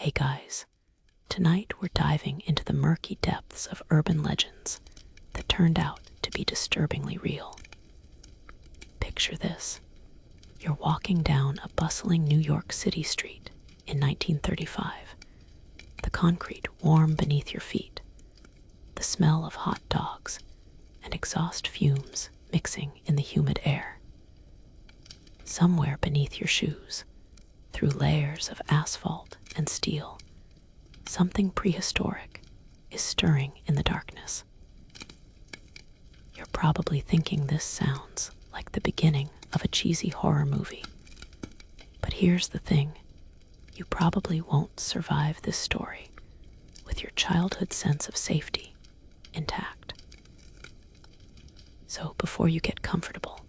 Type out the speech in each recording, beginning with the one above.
Hey guys, tonight we're diving into the murky depths of urban legends that turned out to be disturbingly real. Picture this. You're walking down a bustling New York City street in 1935, the concrete warm beneath your feet, the smell of hot dogs and exhaust fumes mixing in the humid air. Somewhere beneath your shoes, through layers of asphalt and steel, something prehistoric is stirring in the darkness. You're probably thinking this sounds like the beginning of a cheesy horror movie. But here's the thing, you probably won't survive this story with your childhood sense of safety intact. So before you get comfortable,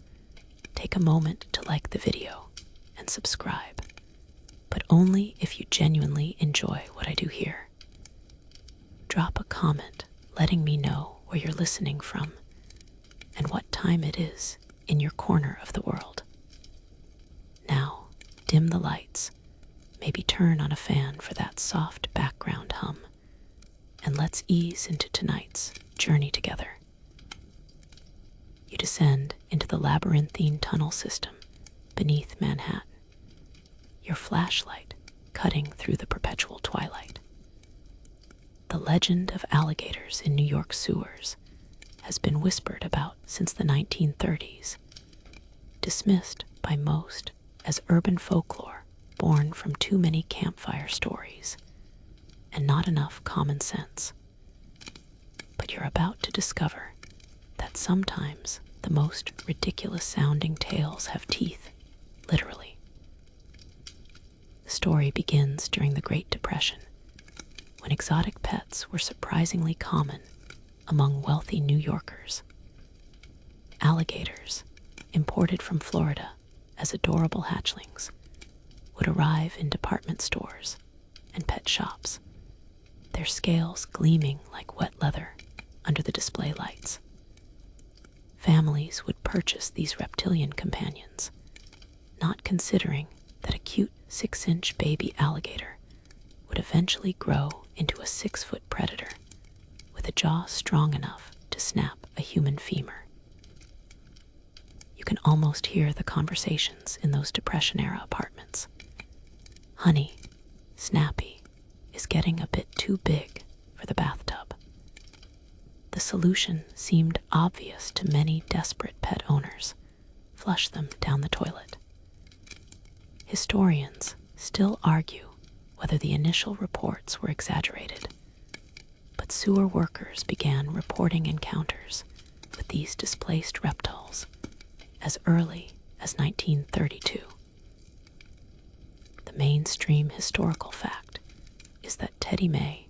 take a moment to like the video and subscribe, but only if you genuinely enjoy what I do here. Drop a comment letting me know where you're listening from and what time it is in your corner of the world. Now, dim the lights, maybe turn on a fan for that soft background hum, and let's ease into tonight's journey together. You descend into the labyrinthine tunnel system beneath Manhattan, your flashlight cutting through the perpetual twilight. The legend of alligators in New York sewers has been whispered about since the 1930s, dismissed by most as urban folklore born from too many campfire stories and not enough common sense. But you're about to discover that sometimes the most ridiculous sounding tales have teeth, literally. The story begins during the Great Depression, when exotic pets were surprisingly common among wealthy New Yorkers. Alligators, imported from Florida as adorable hatchlings, would arrive in department stores and pet shops, their scales gleaming like wet leather under the display lights. Families would purchase these reptilian companions, not considering that a cute 6-inch baby alligator would eventually grow into a 6-foot predator with a jaw strong enough to snap a human femur. You can almost hear the conversations in those Depression-era apartments. Honey, Snappy is getting a bit too big for the bathtub. The solution seemed obvious to many desperate pet owners. Flush them down the toilet. Historians still argue whether the initial reports were exaggerated, but sewer workers began reporting encounters with these displaced reptiles as early as 1932. The mainstream historical fact is that Teddy May,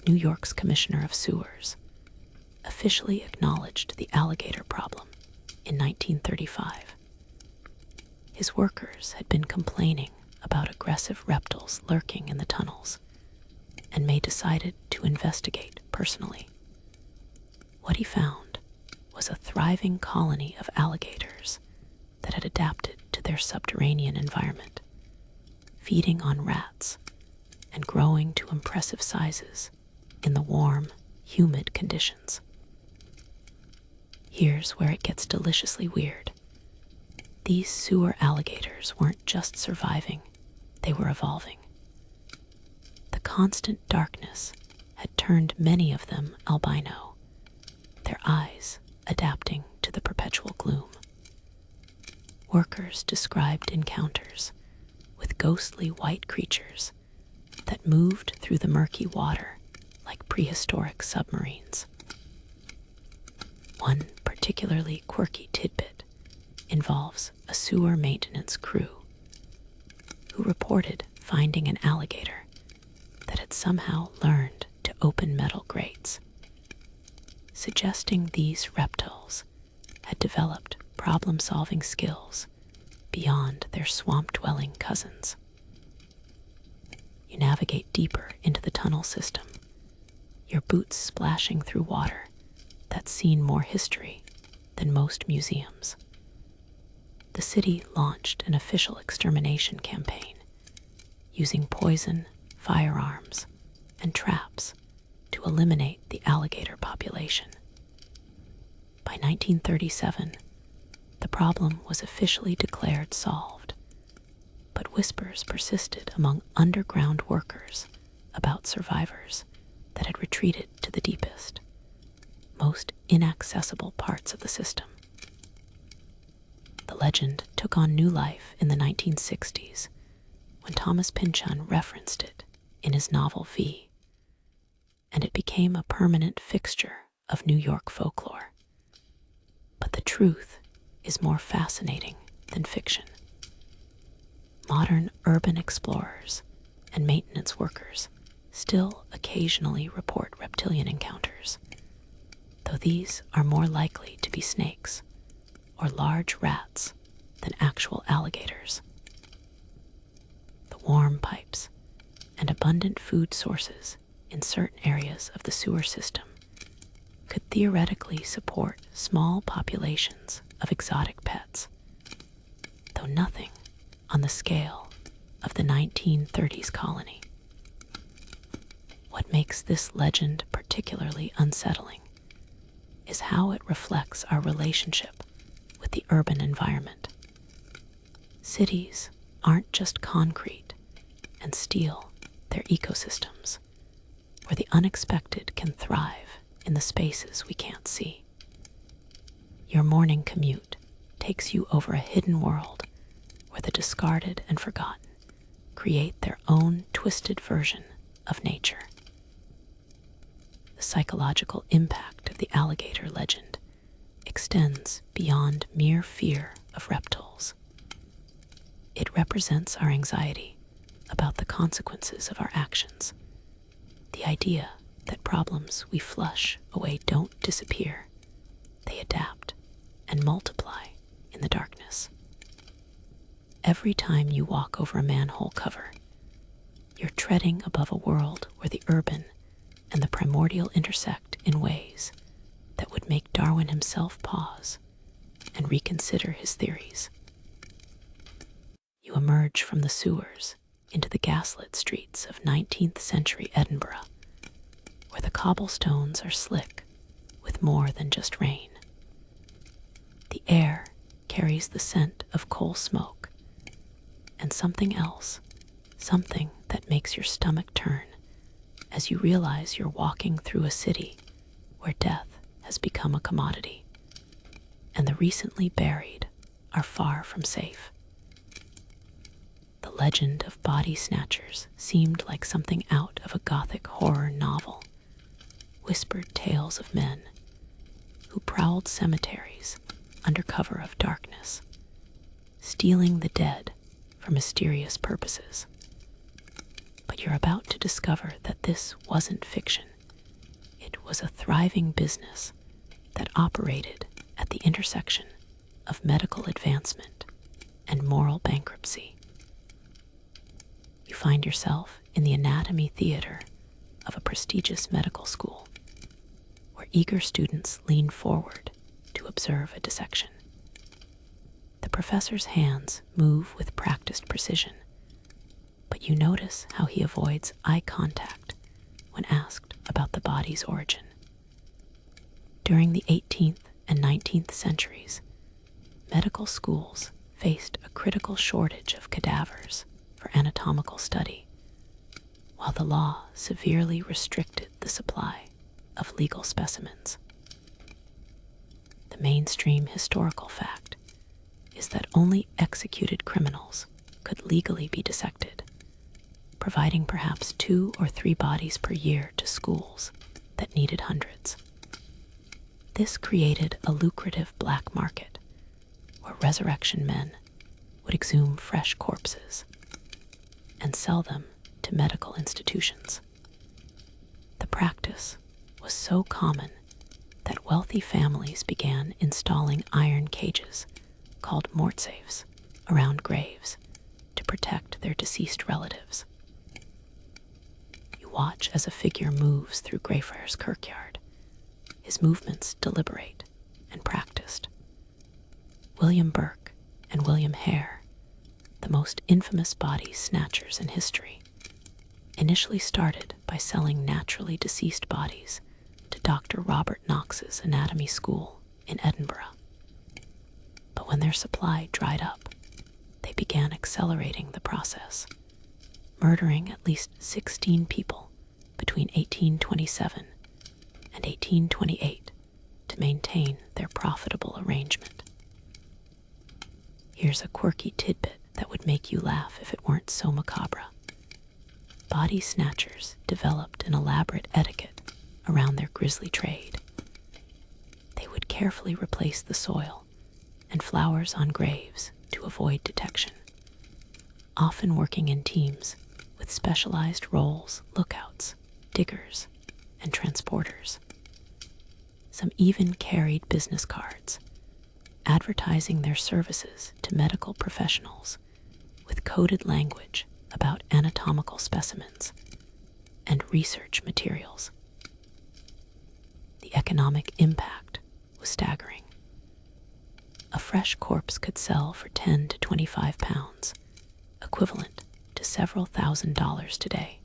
New York's Commissioner of Sewers, officially acknowledged the alligator problem in 1935. His workers had been complaining about aggressive reptiles lurking in the tunnels, and May decided to investigate personally. What he found was a thriving colony of alligators that had adapted to their subterranean environment, feeding on rats and growing to impressive sizes in the warm, humid conditions. Here's where it gets deliciously weird. These sewer alligators weren't just surviving, they were evolving. The constant darkness had turned many of them albino, their eyes adapting to the perpetual gloom. Workers described encounters with ghostly white creatures that moved through the murky water like prehistoric submarines. One particularly quirky tidbit involves a sewer maintenance crew who reported finding an alligator that had somehow learned to open metal grates, suggesting these reptiles had developed problem-solving skills beyond their swamp-dwelling cousins. You navigate deeper into the tunnel system, your boots splashing through water that's seen more history than most museums. The city launched an official extermination campaign, using poison, firearms, and traps to eliminate the alligator population. By 1937, the problem was officially declared solved, but whispers persisted among underground workers about survivors that had retreated to the deepest, most inaccessible parts of the system. The legend took on new life in the 1960s when Thomas Pynchon referenced it in his novel V, and it became a permanent fixture of New York folklore. But the truth is more fascinating than fiction. Modern urban explorers and maintenance workers still occasionally report reptilian encounters, though these are more likely to be snakes or large rats than actual alligators. The warm pipes and abundant food sources in certain areas of the sewer system could theoretically support small populations of exotic pets, though nothing on the scale of the 1930s colony. What makes this legend particularly unsettling is how it reflects our relationship with the urban environment. Cities aren't just concrete and steel, they're ecosystems where the unexpected can thrive in the spaces we can't see. Your morning commute takes you over a hidden world where the discarded and forgotten create their own twisted version of nature. The psychological impact of the alligator legend extends beyond mere fear of reptiles. It represents our anxiety about the consequences of our actions, the idea that problems we flush away don't disappear, they adapt and multiply in the darkness. Every time you walk over a manhole cover, you're treading above a world where the urban and the primordial intersect in ways that would make Darwin himself pause and reconsider his theories. You emerge from the sewers into the gaslit streets of 19th century Edinburgh, where the cobblestones are slick with more than just rain. The air carries the scent of coal smoke and something else, something that makes your stomach turn as you realize you're walking through a city where death has become a commodity, and the recently buried are far from safe. The legend of body snatchers seemed like something out of a gothic horror novel, whispered tales of men who prowled cemeteries under cover of darkness, stealing the dead for mysterious purposes. But you're about to discover that this wasn't fiction. It was a thriving business that operated at the intersection of medical advancement and moral bankruptcy. You find yourself in the anatomy theater of a prestigious medical school, where eager students lean forward to observe a dissection. The professor's hands move with practiced precision, but you notice how he avoids eye contact when asked about the body's origin. During the 18th and 19th centuries, medical schools faced a critical shortage of cadavers for anatomical study, while the law severely restricted the supply of legal specimens. The mainstream historical fact is that only executed criminals could legally be dissected, providing perhaps 2 or 3 bodies per year to schools that needed hundreds. This created a lucrative black market where resurrection men would exhume fresh corpses and sell them to medical institutions. The practice was so common that wealthy families began installing iron cages called mortsafes around graves to protect their deceased relatives. You watch as a figure moves through Greyfriars Kirkyard, his movements deliberate and practiced. William Burke and William Hare, the most infamous body snatchers in history, initially started by selling naturally deceased bodies to Dr. Robert Knox's anatomy school in Edinburgh. But when their supply dried up, they began accelerating the process, murdering at least 16 people between 1827 and 1828 to maintain their profitable arrangement. Here's a quirky tidbit that would make you laugh if it weren't so macabre. Body snatchers developed an elaborate etiquette around their grisly trade. They would carefully replace the soil and flowers on graves to avoid detection, often working in teams with specialized roles, lookouts, diggers, and transporters. Some even carried business cards, advertising their services to medical professionals with coded language about anatomical specimens and research materials. The economic impact was staggering. A fresh corpse could sell for 10 to 25 pounds, equivalent to several $1,000s today.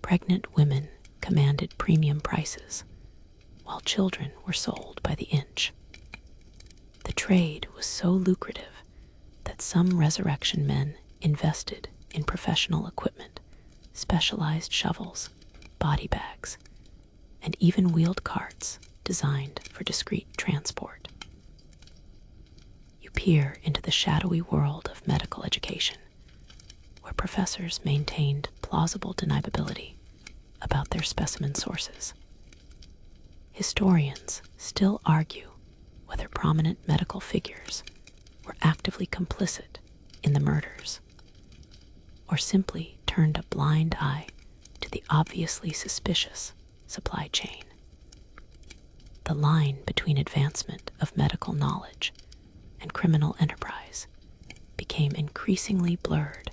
Pregnant women commanded premium prices, while children were sold by the inch. The trade was so lucrative that some resurrection men invested in professional equipment, specialized shovels, body bags, and even wheeled carts designed for discreet transport. You peer into the shadowy world of medical education, where professors maintained plausible deniability about their specimen sources. Historians still argue whether prominent medical figures were actively complicit in the murders, or simply turned a blind eye to the obviously suspicious supply chain. The line between advancement of medical knowledge and criminal enterprise became increasingly blurred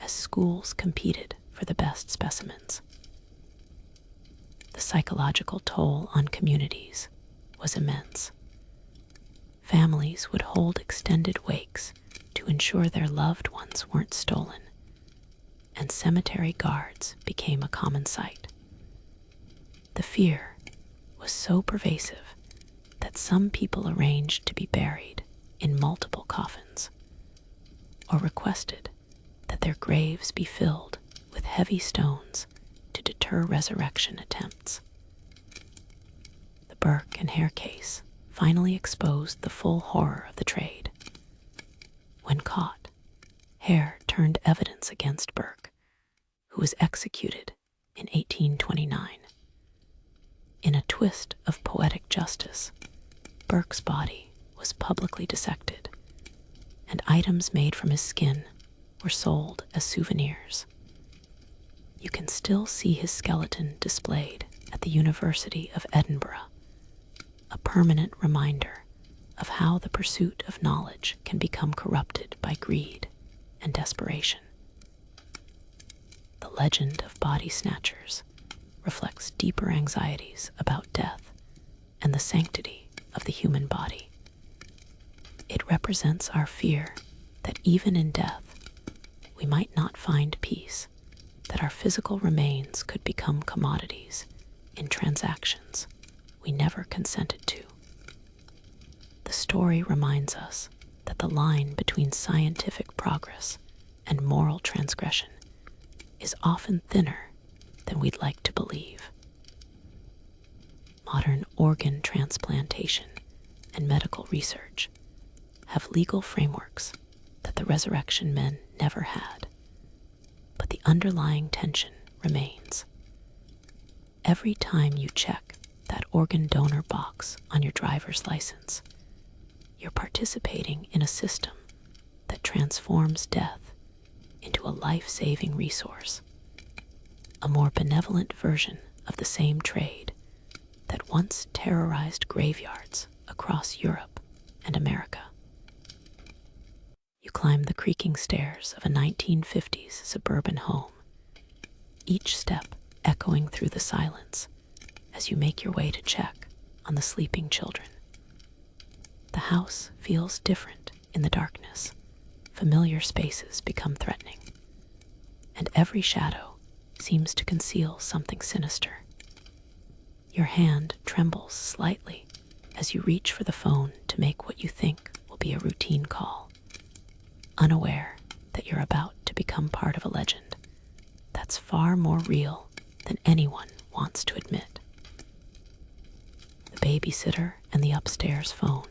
as schools competed for the best specimens. The psychological toll on communities was immense. Families would hold extended wakes to ensure their loved ones weren't stolen, and cemetery guards became a common sight. The fear was so pervasive that some people arranged to be buried in multiple coffins, or requested that their graves be filled with heavy stones to deter resurrection attempts. The Burke and Hare case finally exposed the full horror of the trade. When caught, Hare turned evidence against Burke, who was executed in 1829. In a twist of poetic justice, Burke's body was publicly dissected, and items made from his skin were sold as souvenirs. You can still see his skeleton displayed at the University of Edinburgh, a permanent reminder of how the pursuit of knowledge can become corrupted by greed and desperation. The legend of body snatchers reflects deeper anxieties about death and the sanctity of the human body. It represents our fear that even in death, we might not find peace, that our physical remains could become commodities in transactions we never consented to. The story reminds us that the line between scientific progress and moral transgression is often thinner than we'd like to believe. Modern organ transplantation and medical research have legal frameworks that the resurrection men never had, but the underlying tension remains. Every time you check that organ donor box on your driver's license, you're participating in a system that transforms death into a life-saving resource, a more benevolent version of the same trade that once terrorized graveyards across Europe and America. You climb the creaking stairs of a 1950s suburban home, each step echoing through the silence as you make your way to check on the sleeping children. The house feels different in the darkness. Familiar spaces become threatening, and every shadow seems to conceal something sinister. Your hand trembles slightly as you reach for the phone to make what you think will be a routine call, unaware that you're about to become part of a legend that's far more real than anyone wants to admit. The babysitter and the upstairs phone,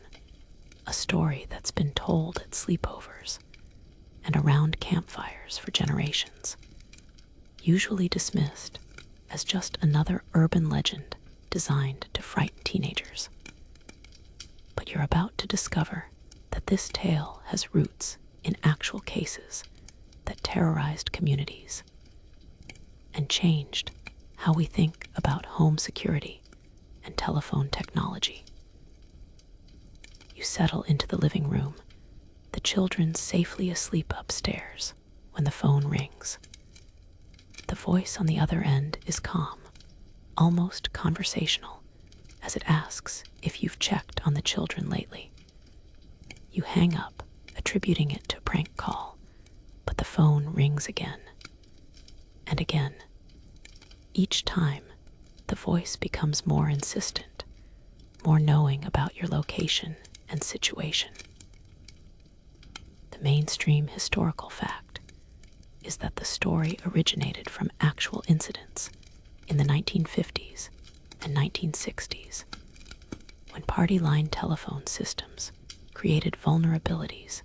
a story that's been told at sleepovers and around campfires for generations, usually dismissed as just another urban legend designed to frighten teenagers. But you're about to discover that this tale has roots in actual cases that terrorized communities and changed how we think about home security and telephone technology. You settle into the living room, the children safely asleep upstairs when the phone rings. The voice on the other end is calm, almost conversational, as it asks if you've checked on the children lately. You hang up, attributing it to a prank call, but the phone rings again and again. Each time, the voice becomes more insistent, more knowing about your location and situation. The mainstream historical fact is that the story originated from actual incidents in the 1950s and 1960s, when party line telephone systems created vulnerabilities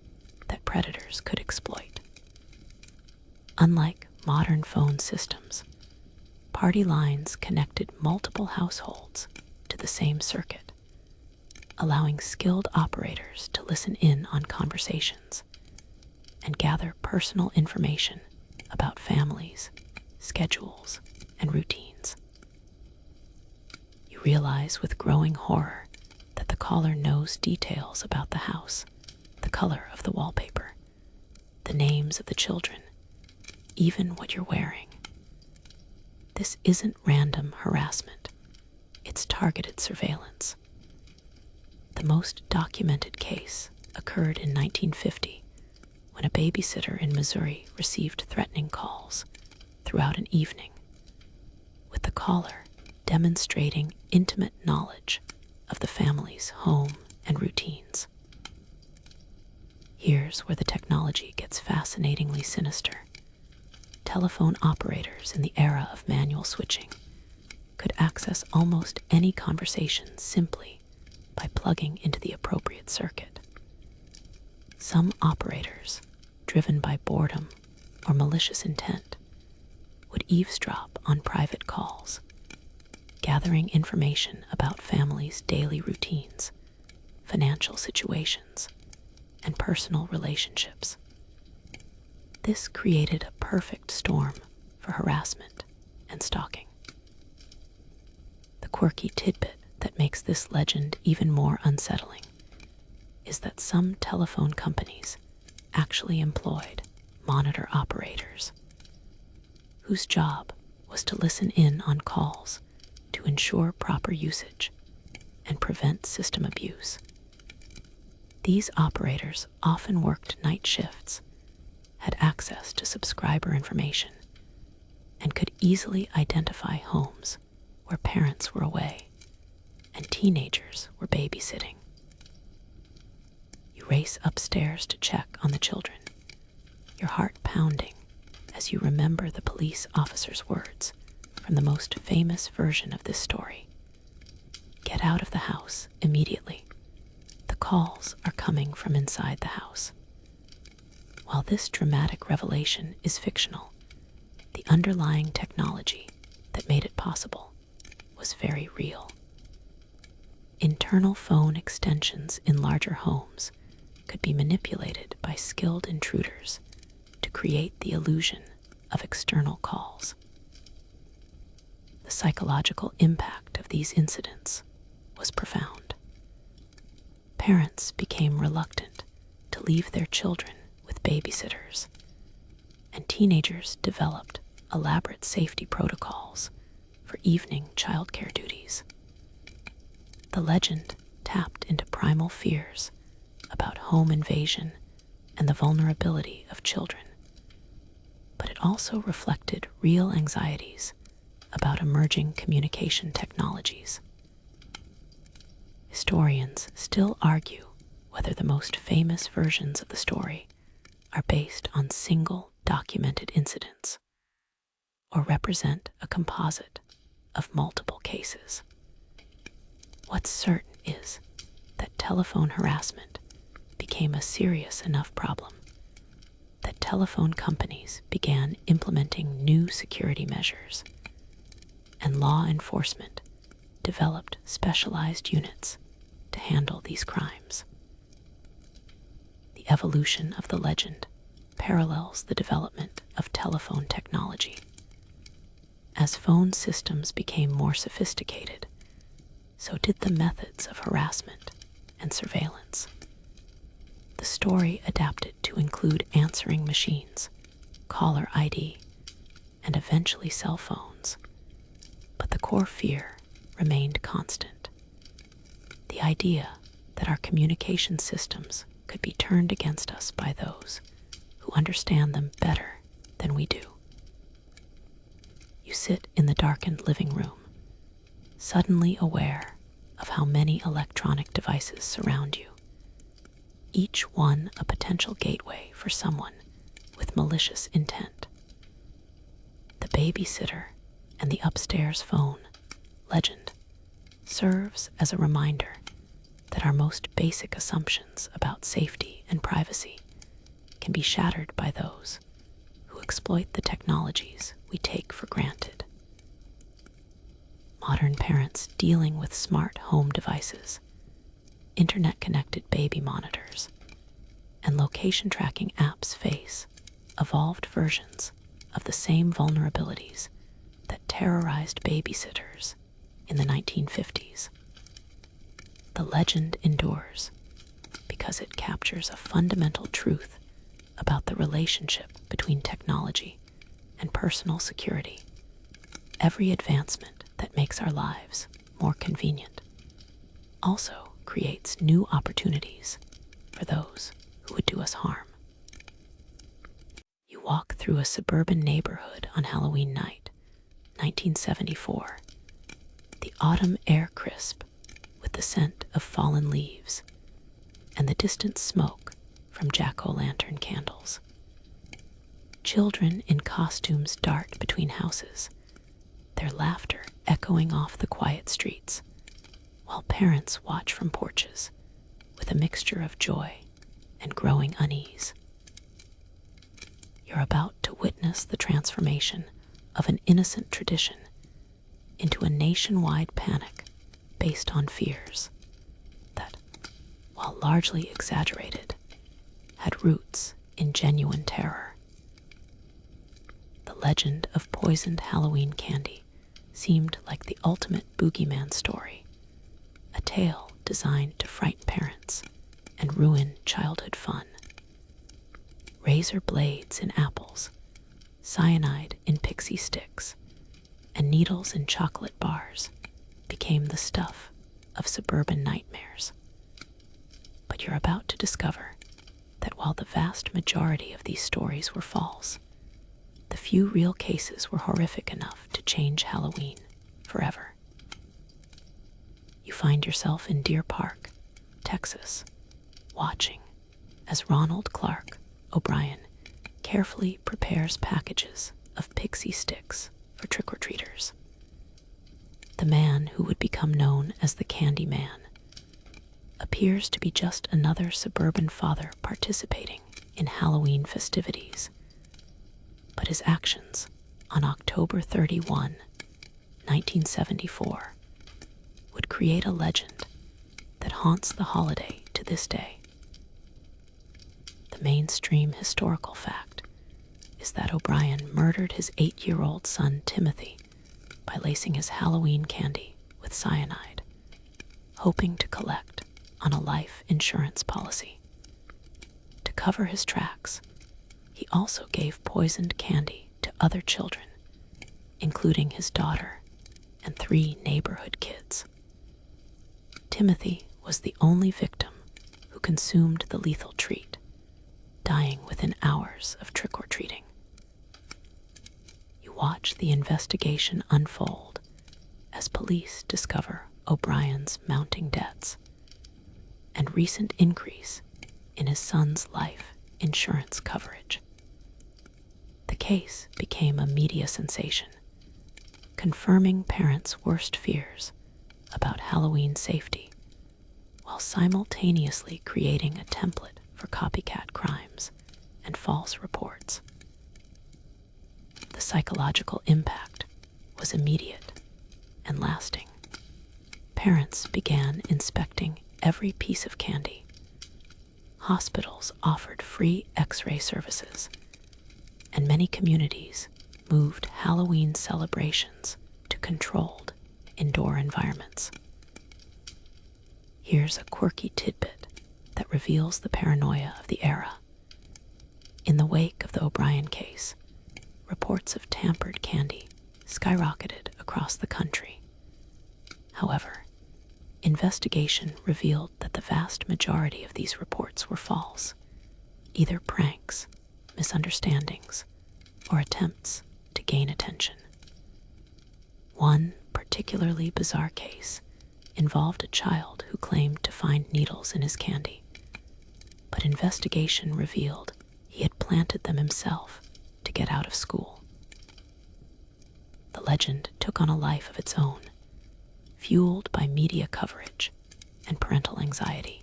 that predators could exploit. Unlike modern phone systems, party lines connected multiple households to the same circuit, allowing skilled operators to listen in on conversations and gather personal information about families, schedules, and routines. You realize with growing horror that the caller knows details about the house, the color of the wallpaper, the names of the children, even what you're wearing. This isn't random harassment, it's targeted surveillance. The most documented case occurred in 1950 when a babysitter in Missouri received threatening calls throughout an evening, with the caller demonstrating intimate knowledge of the family's home and routines. Here's where the technology gets fascinatingly sinister. Telephone operators in the era of manual switching could access almost any conversation simply by plugging into the appropriate circuit. Some operators, driven by boredom or malicious intent, would eavesdrop on private calls, gathering information about families' daily routines, financial situations, and personal relationships. This created a perfect storm for harassment and stalking. The quirky tidbit that makes this legend even more unsettling is that some telephone companies actually employed monitor operators whose job was to listen in on calls to ensure proper usage and prevent system abuse. These operators often worked night shifts, had access to subscriber information, and could easily identify homes where parents were away and teenagers were babysitting. You race upstairs to check on the children, your heart pounding as you remember the police officer's words from the most famous version of this story. Get out of the house immediately. The calls are coming from inside the house. While this dramatic revelation is fictional, the underlying technology that made it possible was very real. Internal phone extensions in larger homes could be manipulated by skilled intruders to create the illusion of external calls. The psychological impact of these incidents was profound. Parents became reluctant to leave their children with babysitters, and teenagers developed elaborate safety protocols for evening childcare duties. The legend tapped into primal fears about home invasion and the vulnerability of children, but it also reflected real anxieties about emerging communication technologies. Historians still argue whether the most famous versions of the story are based on single documented incidents or represent a composite of multiple cases. What's certain is that telephone harassment became a serious enough problem that telephone companies began implementing new security measures, and law enforcement developed specialized units to handle these crimes. The evolution of the legend parallels the development of telephone technology. As phone systems became more sophisticated, so did the methods of harassment and surveillance. The story adapted to include answering machines, caller ID, and eventually cell phones, but the core fear remained constant. The idea that our communication systems could be turned against us by those who understand them better than we do. You sit in the darkened living room, suddenly aware of how many electronic devices surround you, each one a potential gateway for someone with malicious intent. The babysitter and the upstairs phone legend serves as a reminder that our most basic assumptions about safety and privacy can be shattered by those who exploit the technologies we take for granted. Modern parents dealing with smart home devices, internet-connected baby monitors, and location tracking apps face evolved versions of the same vulnerabilities that terrorized babysitters in the 1950s. The legend endures because it captures a fundamental truth about the relationship between technology and personal security. Every advancement that makes our lives more convenient also creates new opportunities for those who would do us harm. You walk through a suburban neighborhood on Halloween night, 1974. The autumn air crisp with the scent of fallen leaves and the distant smoke from jack-o'-lantern candles. Children in costumes dart between houses, their laughter echoing off the quiet streets, while parents watch from porches with a mixture of joy and growing unease. You're about to witness the transformation of an innocent tradition into a nationwide panic based on fears that, while largely exaggerated, had roots in genuine terror. The legend of poisoned Halloween candy seemed like the ultimate boogeyman story, a tale designed to frighten parents and ruin childhood fun. Razor blades in apples, cyanide in pixie sticks, and needles in chocolate bars became the stuff of suburban nightmares. But you're about to discover that while the vast majority of these stories were false, the few real cases were horrific enough to change Halloween forever. You find yourself in Deer Park, Texas, watching as Ronald Clark O'Brien carefully prepares packages of pixie sticks for trick-or-treaters. The man who would become known as the Candy Man appears to be just another suburban father participating in Halloween festivities. But his actions on October 31, 1974, would create a legend that haunts the holiday to this day. The mainstream historical fact is that O'Brien murdered his 8-year-old son Timothy by lacing his Halloween candy with cyanide, hoping to collect on a life insurance policy. To cover his tracks, he also gave poisoned candy to other children, including his daughter and 3 neighborhood kids. Timothy was the only victim who consumed the lethal treat, dying within hours of trick-or-treating. watch the investigation unfold as police discover O'Brien's mounting debts and recent increase in his son's life insurance coverage. The case became a media sensation, confirming parents' worst fears about Halloween safety, while simultaneously creating a template for copycat crimes and false reports. The psychological impact was immediate and lasting. Parents began inspecting every piece of candy. Hospitals offered free X-ray services, and many communities moved Halloween celebrations to controlled indoor environments. Here's a quirky tidbit that reveals the paranoia of the era. In the wake of the O'Brien case, reports of tampered candy skyrocketed across the country. However, investigation revealed that the vast majority of these reports were false, either pranks, misunderstandings, or attempts to gain attention. One particularly bizarre case involved a child who claimed to find needles in his candy, but investigation revealed he had planted them himself to get out of school. The legend took on a life of its own, fueled by media coverage and parental anxiety.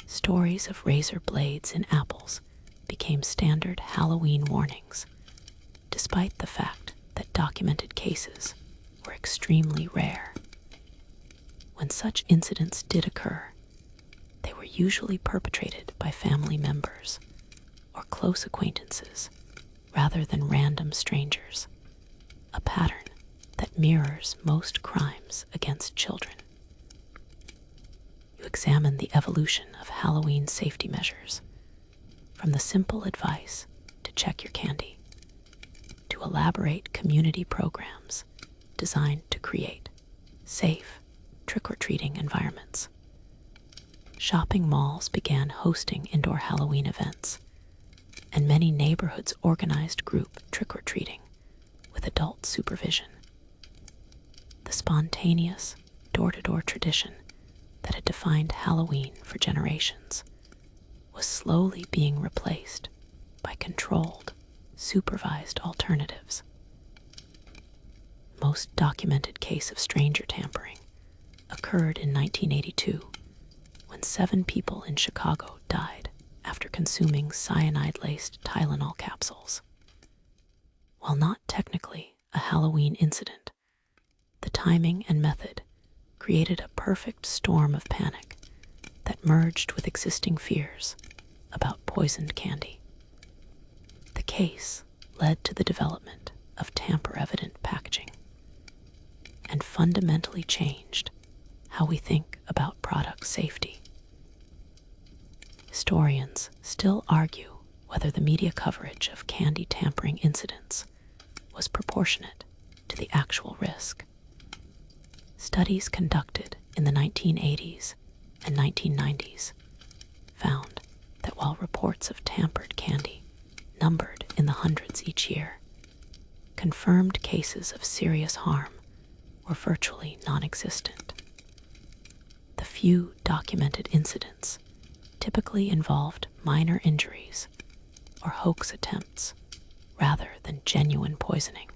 Stories of razor blades in apples became standard Halloween warnings, despite the fact that documented cases were extremely rare. When such incidents did occur, they were usually perpetrated by family members or close acquaintances rather than random strangers, a pattern that mirrors most crimes against children. You examine the evolution of Halloween safety measures, from the simple advice to check your candy, to elaborate community programs designed to create safe trick-or-treating environments. Shopping malls began hosting indoor Halloween events, and many neighborhoods organized group trick-or-treating with adult supervision. The spontaneous, door-to-door tradition that had defined Halloween for generations was slowly being replaced by controlled, supervised alternatives. The most documented case of stranger tampering occurred in 1982, when 7 people in Chicago died after consuming cyanide-laced Tylenol capsules. While not technically a Halloween incident, the timing and method created a perfect storm of panic that merged with existing fears about poisoned candy. The case led to the development of tamper-evident packaging and fundamentally changed how we think about product safety. Historians still argue whether the media coverage of candy tampering incidents was proportionate to the actual risk. Studies conducted in the 1980s and 1990s found that while reports of tampered candy numbered in the hundreds each year, confirmed cases of serious harm were virtually non-existent. The few documented incidents typically involved minor injuries or hoax attempts rather than genuine poisoning.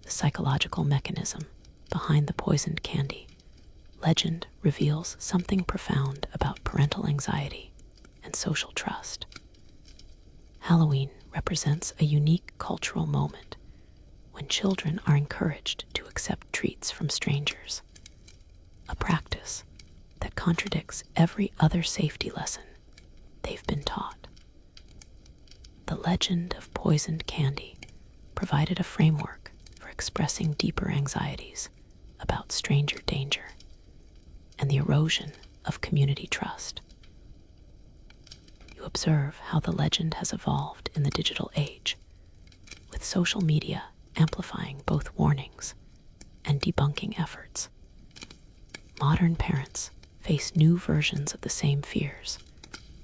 The psychological mechanism behind the poisoned candy legend reveals something profound about parental anxiety and social trust. Halloween represents a unique cultural moment when children are encouraged to accept treats from strangers, a practice that contradicts every other safety lesson they've been taught. The legend of poisoned candy provided a framework for expressing deeper anxieties about stranger danger and the erosion of community trust. You observe how the legend has evolved in the digital age, with social media amplifying both warnings and debunking efforts. Modern parents face new versions of the same fears,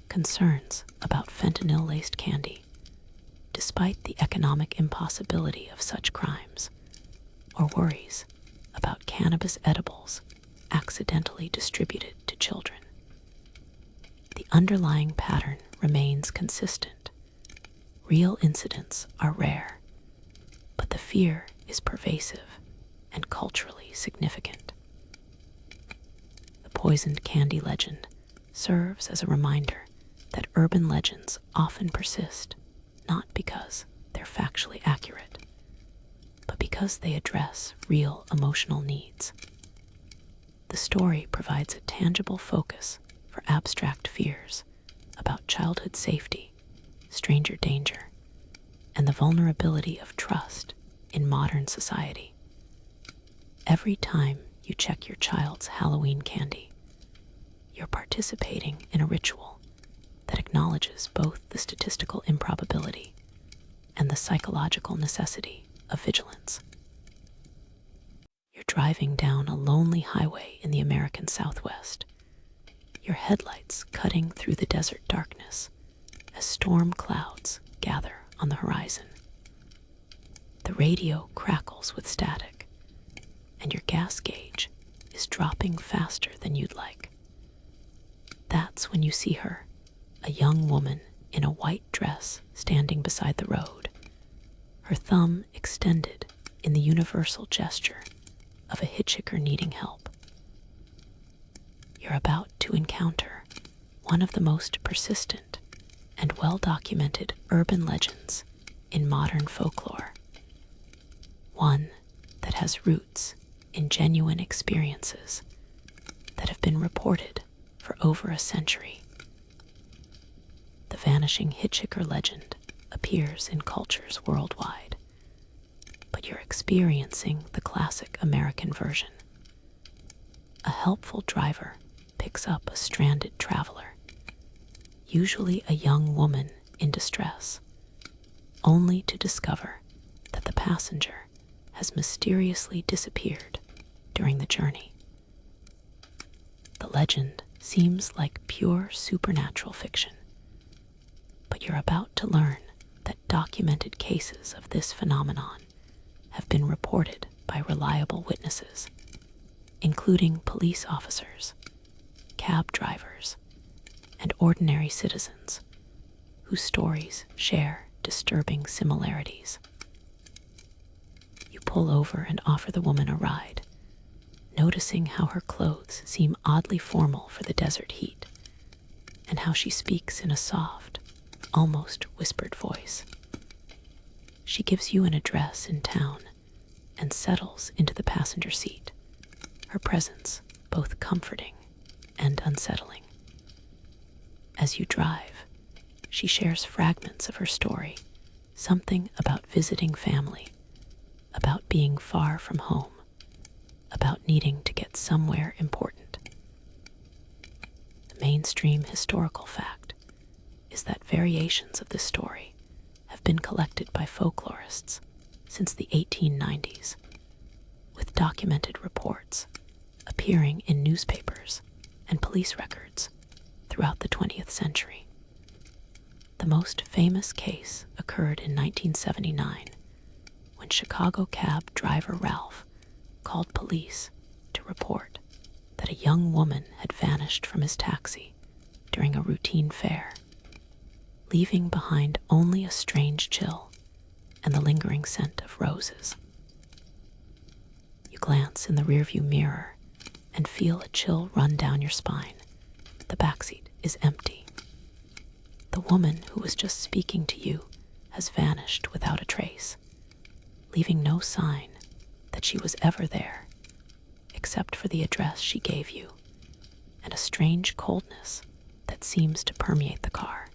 concerns about fentanyl-laced candy, despite the economic impossibility of such crimes, or worries about cannabis edibles accidentally distributed to children. The underlying pattern remains consistent. Real incidents are rare, but the fear is pervasive and culturally significant. The poisoned candy legend serves as a reminder that urban legends often persist, not because they're factually accurate, but because they address real emotional needs. The story provides a tangible focus for abstract fears about childhood safety, stranger danger, and the vulnerability of trust in modern society. Every time you check your child's Halloween candy, you're participating in a ritual that acknowledges both the statistical improbability and the psychological necessity of vigilance. You're driving down a lonely highway in the American Southwest, your headlights cutting through the desert darkness as storm clouds gather on the horizon. The radio crackles with static, and your gas gauge is dropping faster than you'd like. That's when you see her, a young woman in a white dress standing beside the road, her thumb extended in the universal gesture of a hitchhiker needing help. You're about to encounter one of the most persistent and well-documented urban legends in modern folklore, one that has roots in genuine experiences that have been reported for over a century. The vanishing hitchhiker legend appears in cultures worldwide, but you're experiencing the classic American version. A helpful driver picks up a stranded traveler, usually a young woman in distress, only to discover that the passenger has mysteriously disappeared during the journey. The legend seems like pure supernatural fiction, but you're about to learn that documented cases of this phenomenon have been reported by reliable witnesses, including police officers, cab drivers, and ordinary citizens whose stories share disturbing similarities. You pull over and offer the woman a ride, noticing how her clothes seem oddly formal for the desert heat, and how she speaks in a soft, almost whispered voice. She gives you an address in town and settles into the passenger seat, her presence both comforting and unsettling. As you drive, she shares fragments of her story, something about visiting family, about being far from home, about needing to get somewhere important. The mainstream historical fact is that variations of this story have been collected by folklorists since the 1890s, with documented reports appearing in newspapers and police records throughout the 20th century. The most famous case occurred in 1979, when Chicago cab driver Ralph called police to report that a young woman had vanished from his taxi during a routine fare, leaving behind only a strange chill and the lingering scent of roses. You glance in the rearview mirror and feel a chill run down your spine. The backseat is empty. The woman who was just speaking to you has vanished without a trace, leaving no sign that she was ever there, except for the address she gave you, and a strange coldness that seems to permeate the car.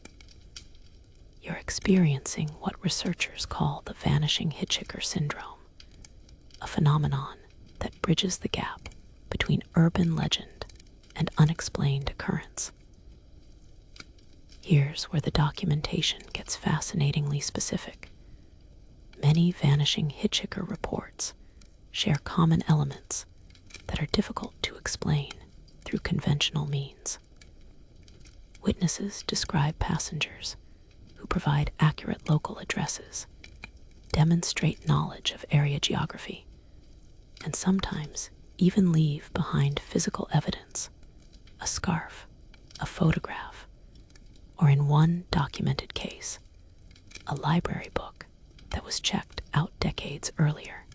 You're experiencing what researchers call the vanishing hitchhiker syndrome, a phenomenon that bridges the gap between urban legend and unexplained occurrence. Here's where the documentation gets fascinatingly specific. Many vanishing hitchhiker reports share common elements that are difficult to explain through conventional means. Witnesses describe passengers who provide accurate local addresses, demonstrate knowledge of area geography, and sometimes even leave behind physical evidence, a scarf, a photograph, or in one documented case, a library book that was checked out decades earlier.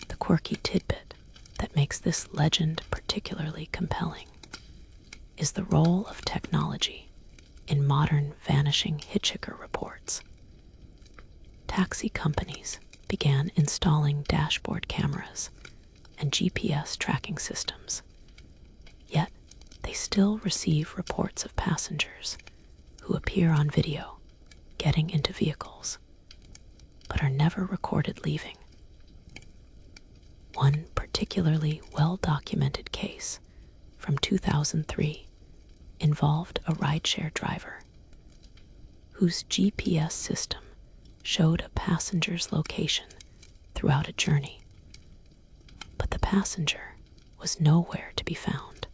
The quirky tidbit that makes this legend particularly compelling is the role of technology in modern vanishing hitchhiker reports. Taxi companies began installing dashboard cameras and GPS tracking systems, yet they still receive reports of passengers who appear on video getting into vehicles, but are never recorded leaving. One particularly well-documented case from 2003 involved a rideshare driver whose GPS system showed a passenger's location throughout a journey, but the passenger was nowhere to be found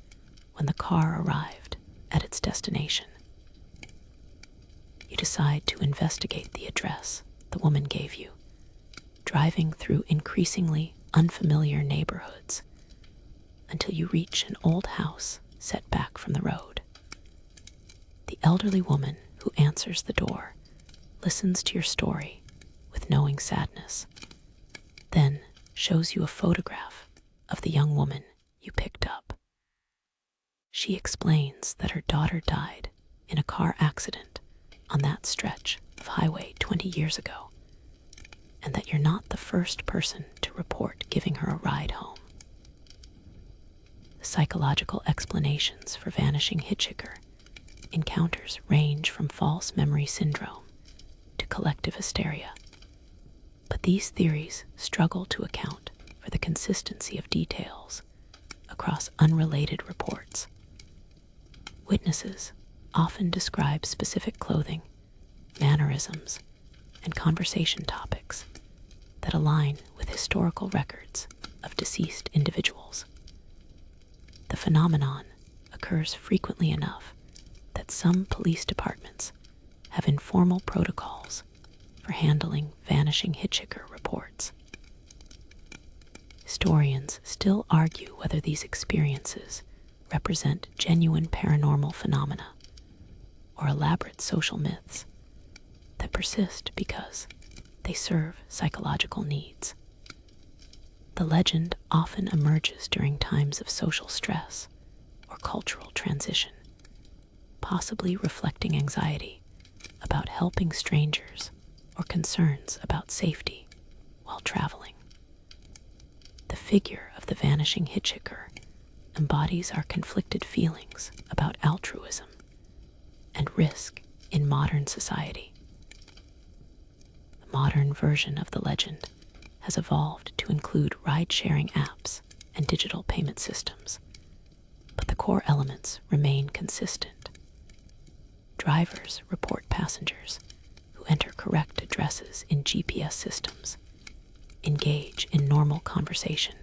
when the car arrived at its destination. You decide to investigate the address the woman gave you, driving through increasingly unfamiliar neighborhoods until you reach an old house set back from the road. The elderly woman who answers the door listens to your story with knowing sadness, then shows you a photograph of the young woman you picked up. She explains that her daughter died in a car accident on that stretch of highway 20 years ago, and that you're not the first person to report giving her a ride home. The psychological explanations for vanishing hitchhiker encounters range from false memory syndrome to collective hysteria, but these theories struggle to account for the consistency of details across unrelated reports. Witnesses often describe specific clothing, mannerisms, and conversation topics that align with historical records of deceased individuals. The phenomenon occurs frequently enough that some police departments have informal protocols for handling vanishing hitchhiker reports. Historians still argue whether these experiences represent genuine paranormal phenomena or elaborate social myths that persist because they serve psychological needs. The legend often emerges during times of social stress or cultural transition, possibly reflecting anxiety about helping strangers or concerns about safety while traveling. The figure of the vanishing hitchhiker embodies our conflicted feelings about altruism and risk in modern society. The modern version of the legend has evolved to include ride-sharing apps and digital payment systems, but the core elements remain consistent. Drivers report passengers who enter correct addresses in GPS systems, engage in normal conversation,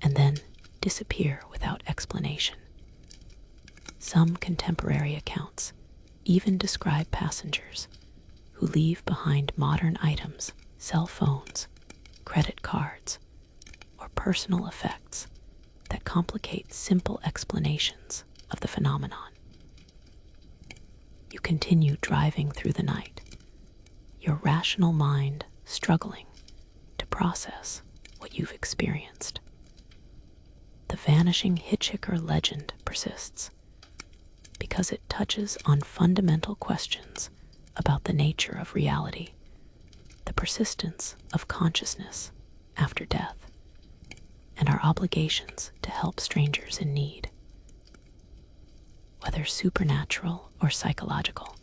and then disappear without explanation. Some contemporary accounts even describe passengers who leave behind modern items, cell phones, credit cards, or personal effects that complicate simple explanations of the phenomenon. You continue driving through the night, your rational mind struggling to process what you've experienced. The vanishing hitchhiker legend persists because it touches on fundamental questions about the nature of reality, the persistence of consciousness after death, and our obligations to help strangers in need. Whether supernatural or psychological,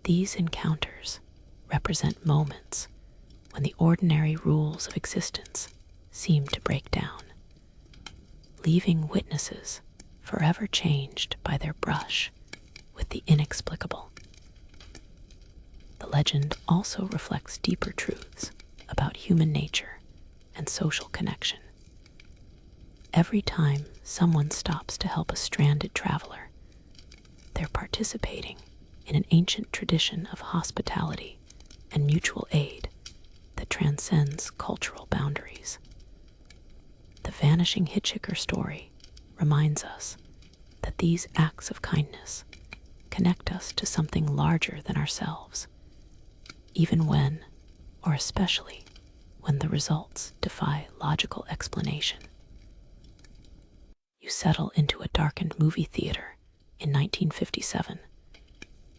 these encounters represent moments when the ordinary rules of existence seem to break down, leaving witnesses forever changed by their brush with the inexplicable. The legend also reflects deeper truths about human nature and social connection. Every time someone stops to help a stranded traveler, they're participating in an ancient tradition of hospitality and mutual aid that transcends cultural boundaries. The Vanishing Hitchhiker story reminds us that these acts of kindness connect us to something larger than ourselves, even when, or especially, when the results defy logical explanation. You settle into a darkened movie theater in 1957,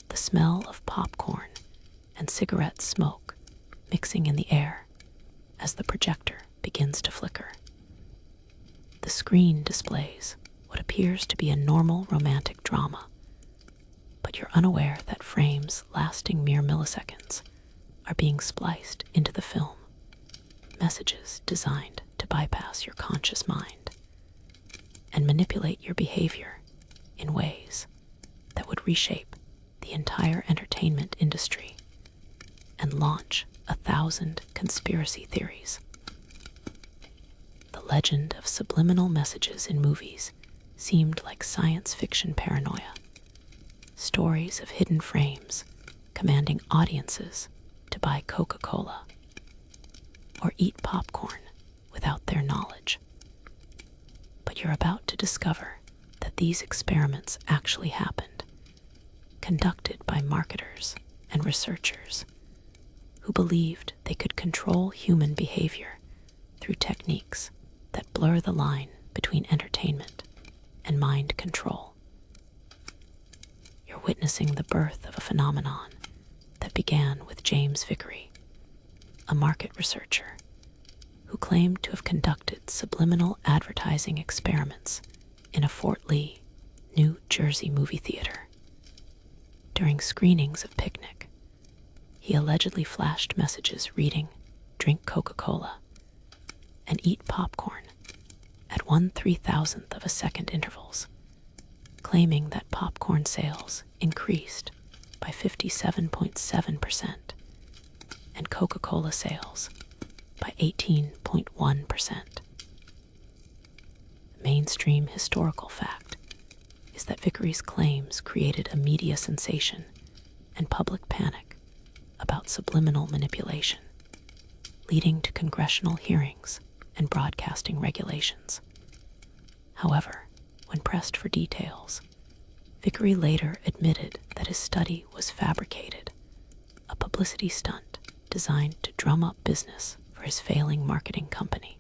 the smell of popcorn and cigarette smoke mixing in the air as the projector begins to flicker. The screen displays what appears to be a normal romantic drama, but you're unaware that frames lasting mere milliseconds are being spliced into the film, messages designed to bypass your conscious mind and manipulate your behavior in ways that would reshape the entire entertainment industry and launch 1,000 conspiracy theories. The legend of subliminal messages in movies seemed like science fiction paranoia, stories of hidden frames commanding audiences to buy Coca-Cola or eat popcorn without their knowledge. But you're about to discover that these experiments actually happened, conducted by marketers and researchers who believed they could control human behavior through techniques that blur the line between entertainment and mind control. You're witnessing the birth of a phenomenon that began with James Vickery, a market researcher who claimed to have conducted subliminal advertising experiments in a Fort Lee, New Jersey movie theater. During screenings of Picnic, he allegedly flashed messages reading, "Drink Coca-Cola," and "Eat popcorn" at 1/3000th of a second intervals, claiming that popcorn sales increased by 57.7% and Coca-Cola sales by 18.1%. The mainstream historical fact is that Vickery's claims created a media sensation and public panic about subliminal manipulation, leading to congressional hearings and broadcasting regulations. However, when pressed for details, Vickery later admitted that his study was fabricated, a publicity stunt designed to drum up business for his failing marketing company.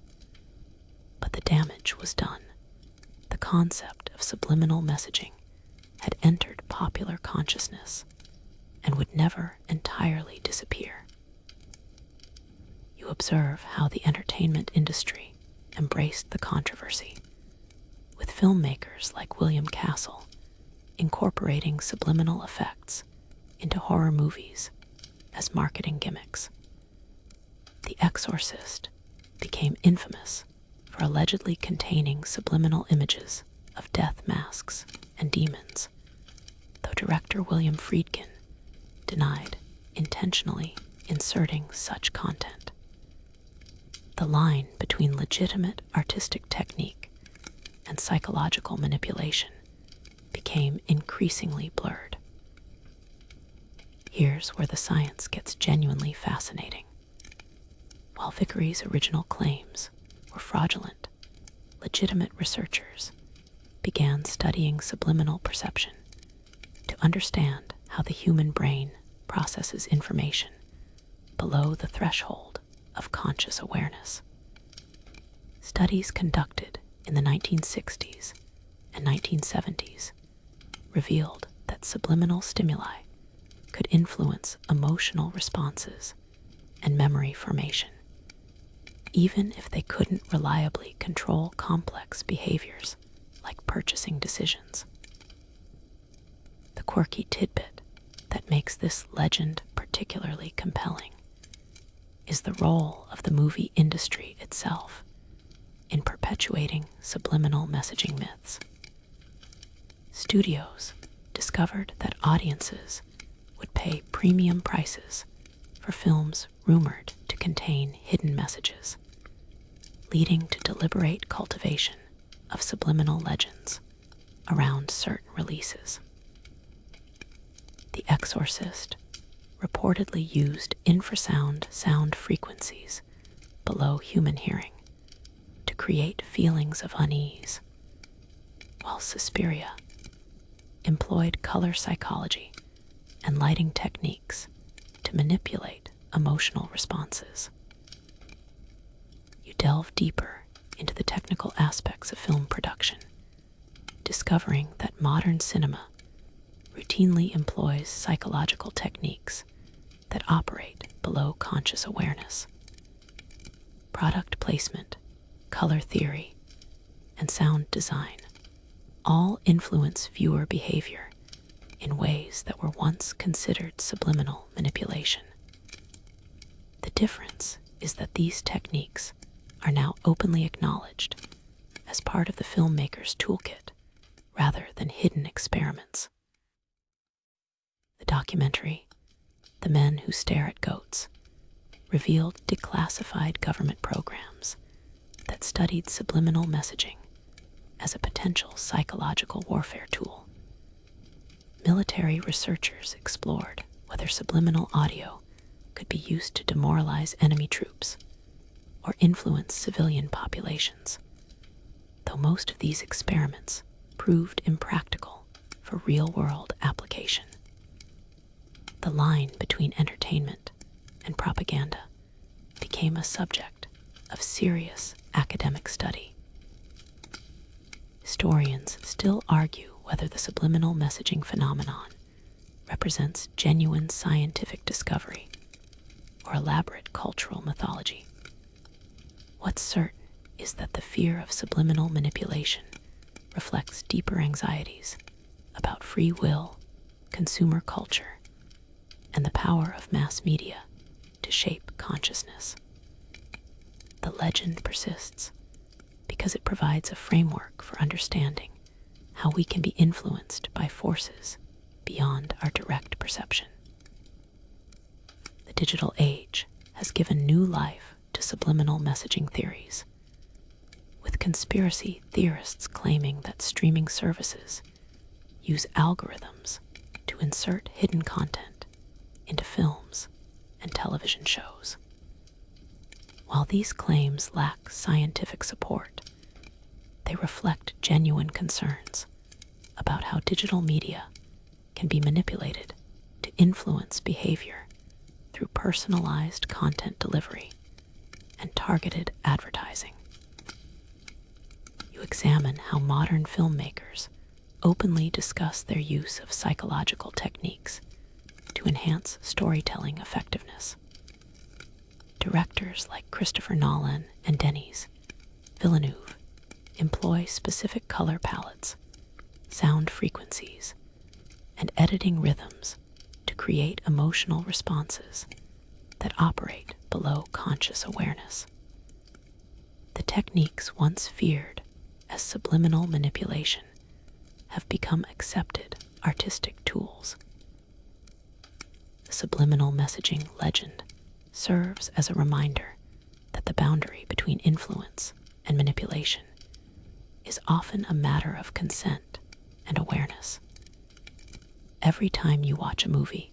But the damage was done. The concept of subliminal messaging had entered popular consciousness and would never entirely disappear. You observe how the entertainment industry embraced the controversy, with filmmakers like William Castle incorporating subliminal effects into horror movies as marketing gimmicks. The Exorcist became infamous for allegedly containing subliminal images of death masks and demons, though director William Friedkin denied intentionally inserting such content. The line between legitimate artistic technique and psychological manipulation became increasingly blurred. Here's where the science gets genuinely fascinating. While Vickery's original claims were fraudulent, legitimate researchers began studying subliminal perception to understand how the human brain processes information below the threshold of conscious awareness. Studies conducted in the 1960s and 1970s revealed that subliminal stimuli could influence emotional responses and memory formation, even if they couldn't reliably control complex behaviors like purchasing decisions. The quirky tidbit that makes this legend particularly compelling is the role of the movie industry itself in perpetuating subliminal messaging myths. Studios discovered that audiences would pay premium prices for films rumored to contain hidden messages, leading to deliberate cultivation of subliminal legends around certain releases. The Exorcist reportedly used infrasound sound frequencies below human hearing to create feelings of unease, while Suspiria employed color psychology and lighting techniques to manipulate emotional responses. You delve deeper into the technical aspects of film production, discovering that modern cinema routinely employs psychological techniques that operate below conscious awareness. Product placement, color theory, and sound design all influence viewer behavior in ways that were once considered subliminal manipulation. The difference is that these techniques are now openly acknowledged as part of the filmmaker's toolkit rather than hidden experiments. The documentary, The Men Who Stare at Goats, revealed declassified government programs that studied subliminal messaging as a potential psychological warfare tool. Military researchers explored whether subliminal audio could be used to demoralize enemy troops or influence civilian populations, though most of these experiments proved impractical for real-world application. The line between entertainment and propaganda became a subject of serious academic study. Historians still argue whether the subliminal messaging phenomenon represents genuine scientific discovery or elaborate cultural mythology. What's certain is that the fear of subliminal manipulation reflects deeper anxieties about free will, consumer culture, and the power of mass media to shape consciousness. The legend persists because it provides a framework for understanding how we can be influenced by forces beyond our direct perception. The digital age has given new life to subliminal messaging theories, with conspiracy theorists claiming that streaming services use algorithms to insert hidden content into films and television shows. While these claims lack scientific support, they reflect genuine concerns about how digital media can be manipulated to influence behavior through personalized content delivery and targeted advertising. You examine how modern filmmakers openly discuss their use of psychological techniques to enhance storytelling effectiveness. Directors like Christopher Nolan and Denis Villeneuve employ specific color palettes, sound frequencies, and editing rhythms to create emotional responses that operate below conscious awareness. The techniques once feared as subliminal manipulation have become accepted artistic tools. The subliminal messaging legend serves as a reminder that the boundary between influence and manipulation is often a matter of consent and awareness. Every time you watch a movie,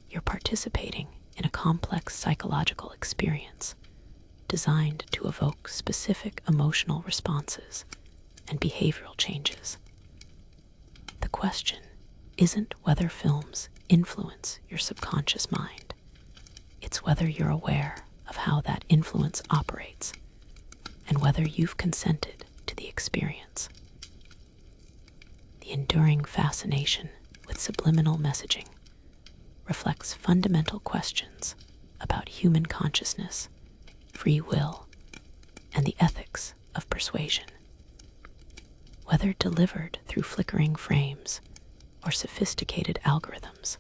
you're participating in a complex psychological experience designed to evoke specific emotional responses and behavioral changes. The question isn't whether films influence your subconscious mind. It's whether you're aware of how that influence operates and whether you've consented to the experience. The enduring fascination with subliminal messaging reflects fundamental questions about human consciousness, free will, and the ethics of persuasion. Whether delivered through flickering frames or sophisticated algorithms,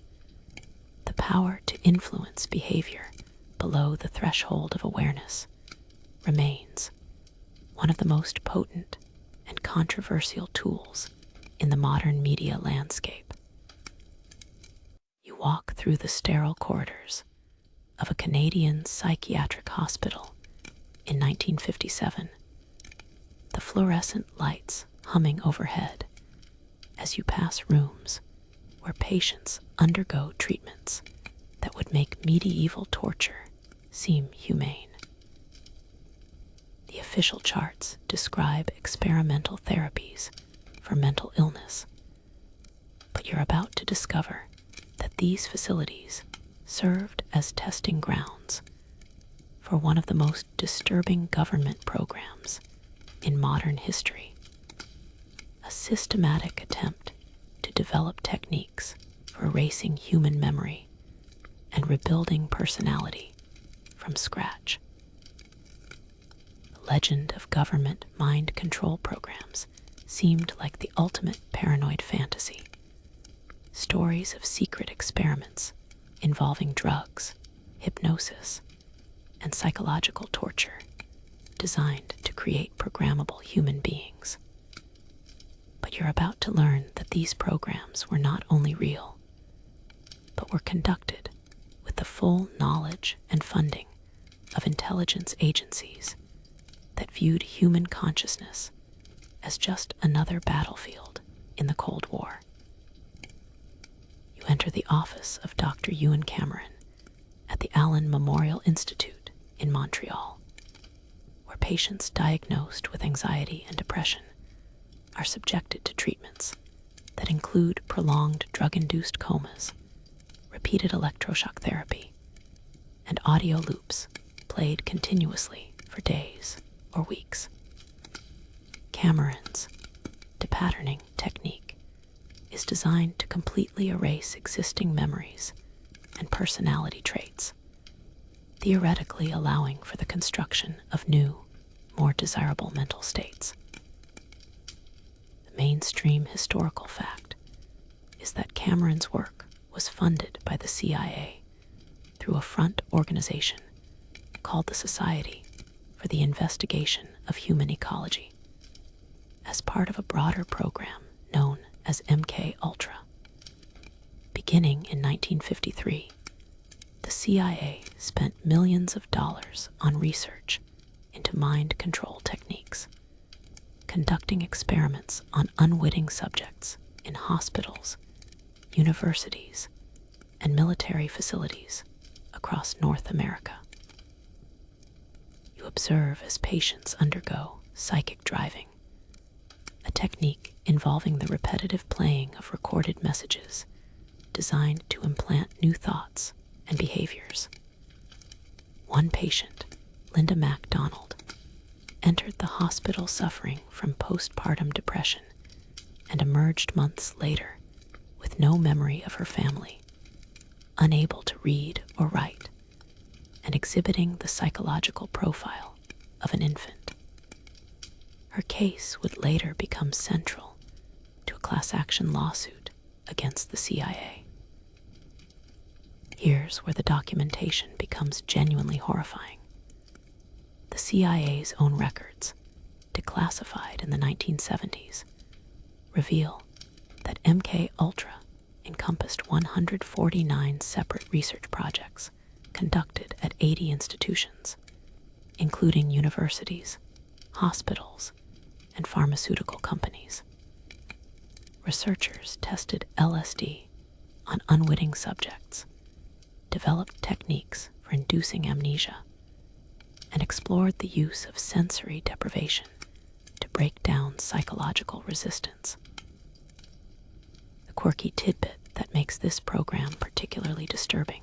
the power to influence behavior below the threshold of awareness remains one of the most potent and controversial tools in the modern media landscape. You walk through the sterile corridors of a Canadian psychiatric hospital in 1957, the fluorescent lights humming overhead as you pass rooms where patients undergo treatments that would make medieval torture seem humane. The official charts describe experimental therapies for mental illness, but you're about to discover that these facilities served as testing grounds for one of the most disturbing government programs in modern history, a systematic attempt to develop techniques for erasing human memory and rebuilding personality from scratch. The legend of government mind control programs seemed like the ultimate paranoid fantasy. Stories of secret experiments involving drugs, hypnosis, and psychological torture designed to create programmable human beings. But you're about to learn that these programs were not only real, but were conducted with the full knowledge and funding of intelligence agencies that viewed human consciousness as just another battlefield in the Cold War. You enter the office of Dr. Ewan Cameron at the Allen Memorial Institute in Montreal, where patients diagnosed with anxiety and depression are subjected to treatments that include prolonged drug-induced comas, repeated electroshock therapy, and audio loops played continuously for days or weeks. Cameron's depatterning technique is designed to completely erase existing memories and personality traits, theoretically allowing for the construction of new, more desirable mental states. The mainstream historical fact is that Cameron's work was funded by the CIA through a front organization called the Society for the Investigation of Human Ecology, as part of a broader program known as MK Ultra. Beginning in 1953, the CIA spent millions of dollars on research into mind control techniques, conducting experiments on unwitting subjects in hospitals, universities, and military facilities across North America. You observe as patients undergo psychic driving, a technique involving the repetitive playing of recorded messages designed to implant new thoughts and behaviors. One patient, Linda MacDonald, entered the hospital suffering from postpartum depression and emerged months later with no memory of her family, unable to read or write, and exhibiting the psychological profile of an infant. Her case would later become central to a class action lawsuit against the CIA. Here's where the documentation becomes genuinely horrifying. The CIA's own records, declassified in the 1970s, reveal that MK Ultra encompassed 149 separate research projects conducted at 80 institutions, including universities, hospitals, and pharmaceutical companies. Researchers tested LSD on unwitting subjects, developed techniques for inducing amnesia, and explored the use of sensory deprivation to break down psychological resistance. The quirky tidbit that makes this program particularly disturbing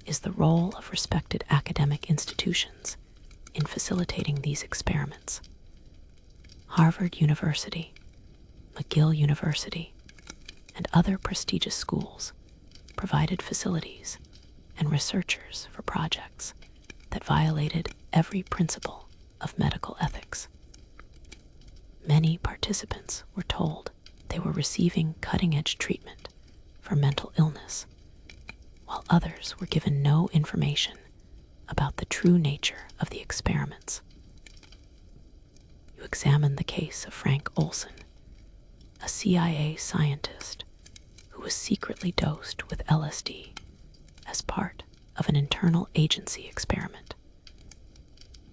is the role of respected academic institutions in facilitating these experiments. Harvard University, McGill University, and other prestigious schools provided facilities and researchers for projects that violated every principle of medical ethics. Many participants were told they were receiving cutting-edge treatment for mental illness, while others were given no information about the true nature of the experiments. You examine the case of Frank Olson, a CIA scientist who was secretly dosed with LSD as part of an internal agency experiment.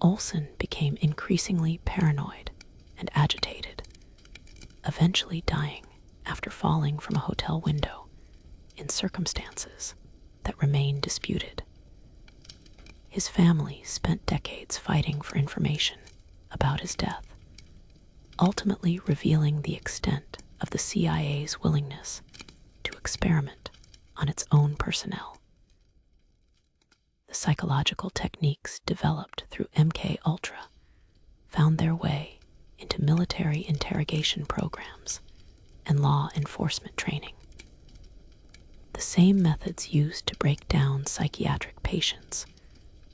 Olson became increasingly paranoid and agitated, eventually dying after falling from a hotel window in circumstances that remain disputed. His family spent decades fighting for information about his death, ultimately revealing the extent of the CIA's willingness to experiment on its own personnel. The psychological techniques developed through MK Ultra found their way into military interrogation programs and law enforcement training. The same methods used to break down psychiatric patients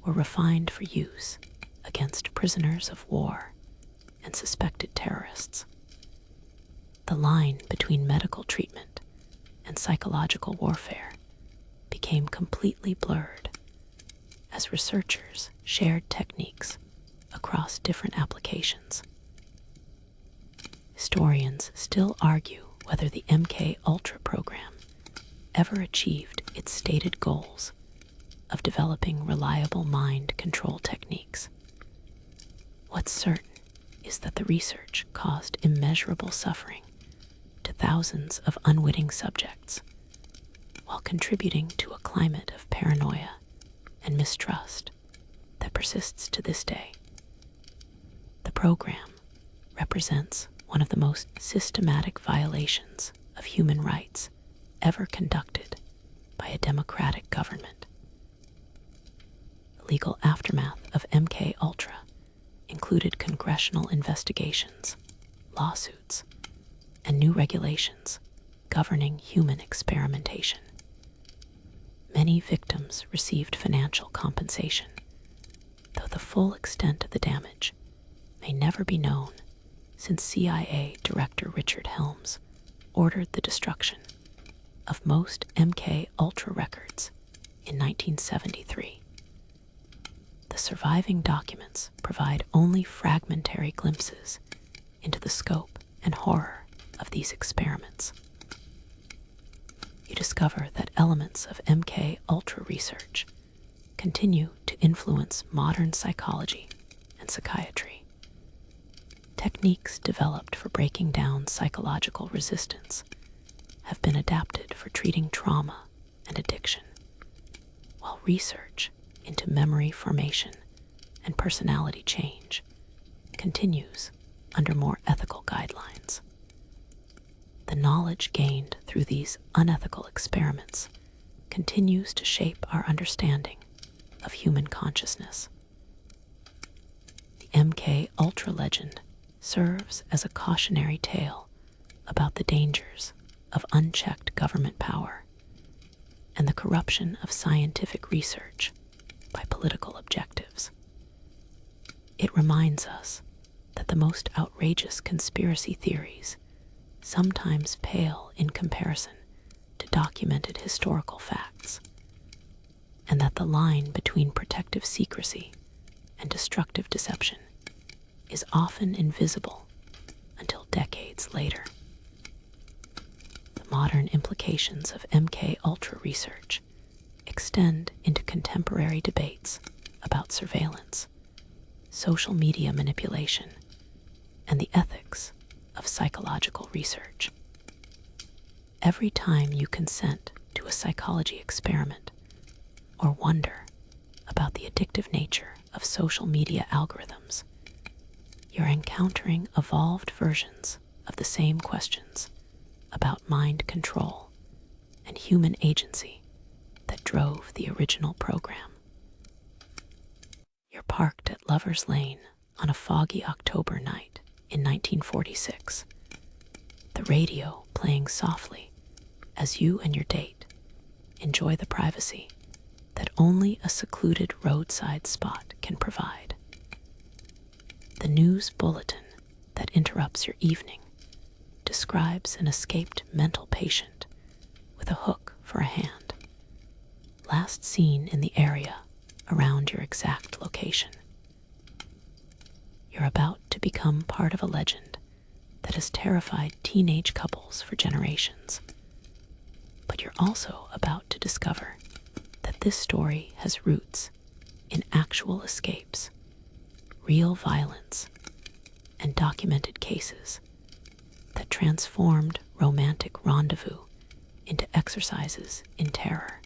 were refined for use against prisoners of war and suspected terrorists. The line between medical treatment and psychological warfare became completely blurred as researchers shared techniques across different applications. Historians still argue whether the MK Ultra program ever achieved its stated goals of developing reliable mind control techniques. What's certain is that the research caused immeasurable suffering to thousands of unwitting subjects, while contributing to a climate of paranoia and mistrust that persists to this day. The program represents one of the most systematic violations of human rights ever conducted by a democratic government. The legal aftermath of MK Ultra included congressional investigations, lawsuits, and new regulations governing human experimentation. Many victims received financial compensation, though the full extent of the damage may never be known, since CIA Director Richard Helms ordered the destruction of most MK Ultra records in 1973. The surviving documents provide only fragmentary glimpses into the scope and horror of these experiments. You discover that elements of MK Ultra research continue to influence modern psychology and psychiatry. Techniques developed for breaking down psychological resistance have been adapted for treating trauma and addiction, while research into memory formation and personality change continues under more ethical guidelines. The knowledge gained through these unethical experiments continues to shape our understanding of human consciousness. The MK Ultra legend serves as a cautionary tale about the dangers of unchecked government power and the corruption of scientific research by political objectives. It reminds us that the most outrageous conspiracy theories sometimes pale in comparison to documented historical facts, and that the line between protective secrecy and destructive deception is often invisible until decades later. The modern implications of MK Ultra research extend into contemporary debates about surveillance, social media manipulation, and the ethics of psychological research. Every time you consent to a psychology experiment or wonder about the addictive nature of social media algorithms, you're encountering evolved versions of the same questions about mind control and human agency that drove the original program. You're parked at Lover's Lane on a foggy October night in 1946, the radio playing softly as you and your date enjoy the privacy that only a secluded roadside spot can provide. The news bulletin that interrupts your evening describes an escaped mental patient with a hook for a hand, last seen in the area around your exact location. You're about to become part of a legend that has terrified teenage couples for generations. But you're also about to discover that this story has roots in actual escapes, real violence, and documented cases that transformed romantic rendezvous into exercises in terror.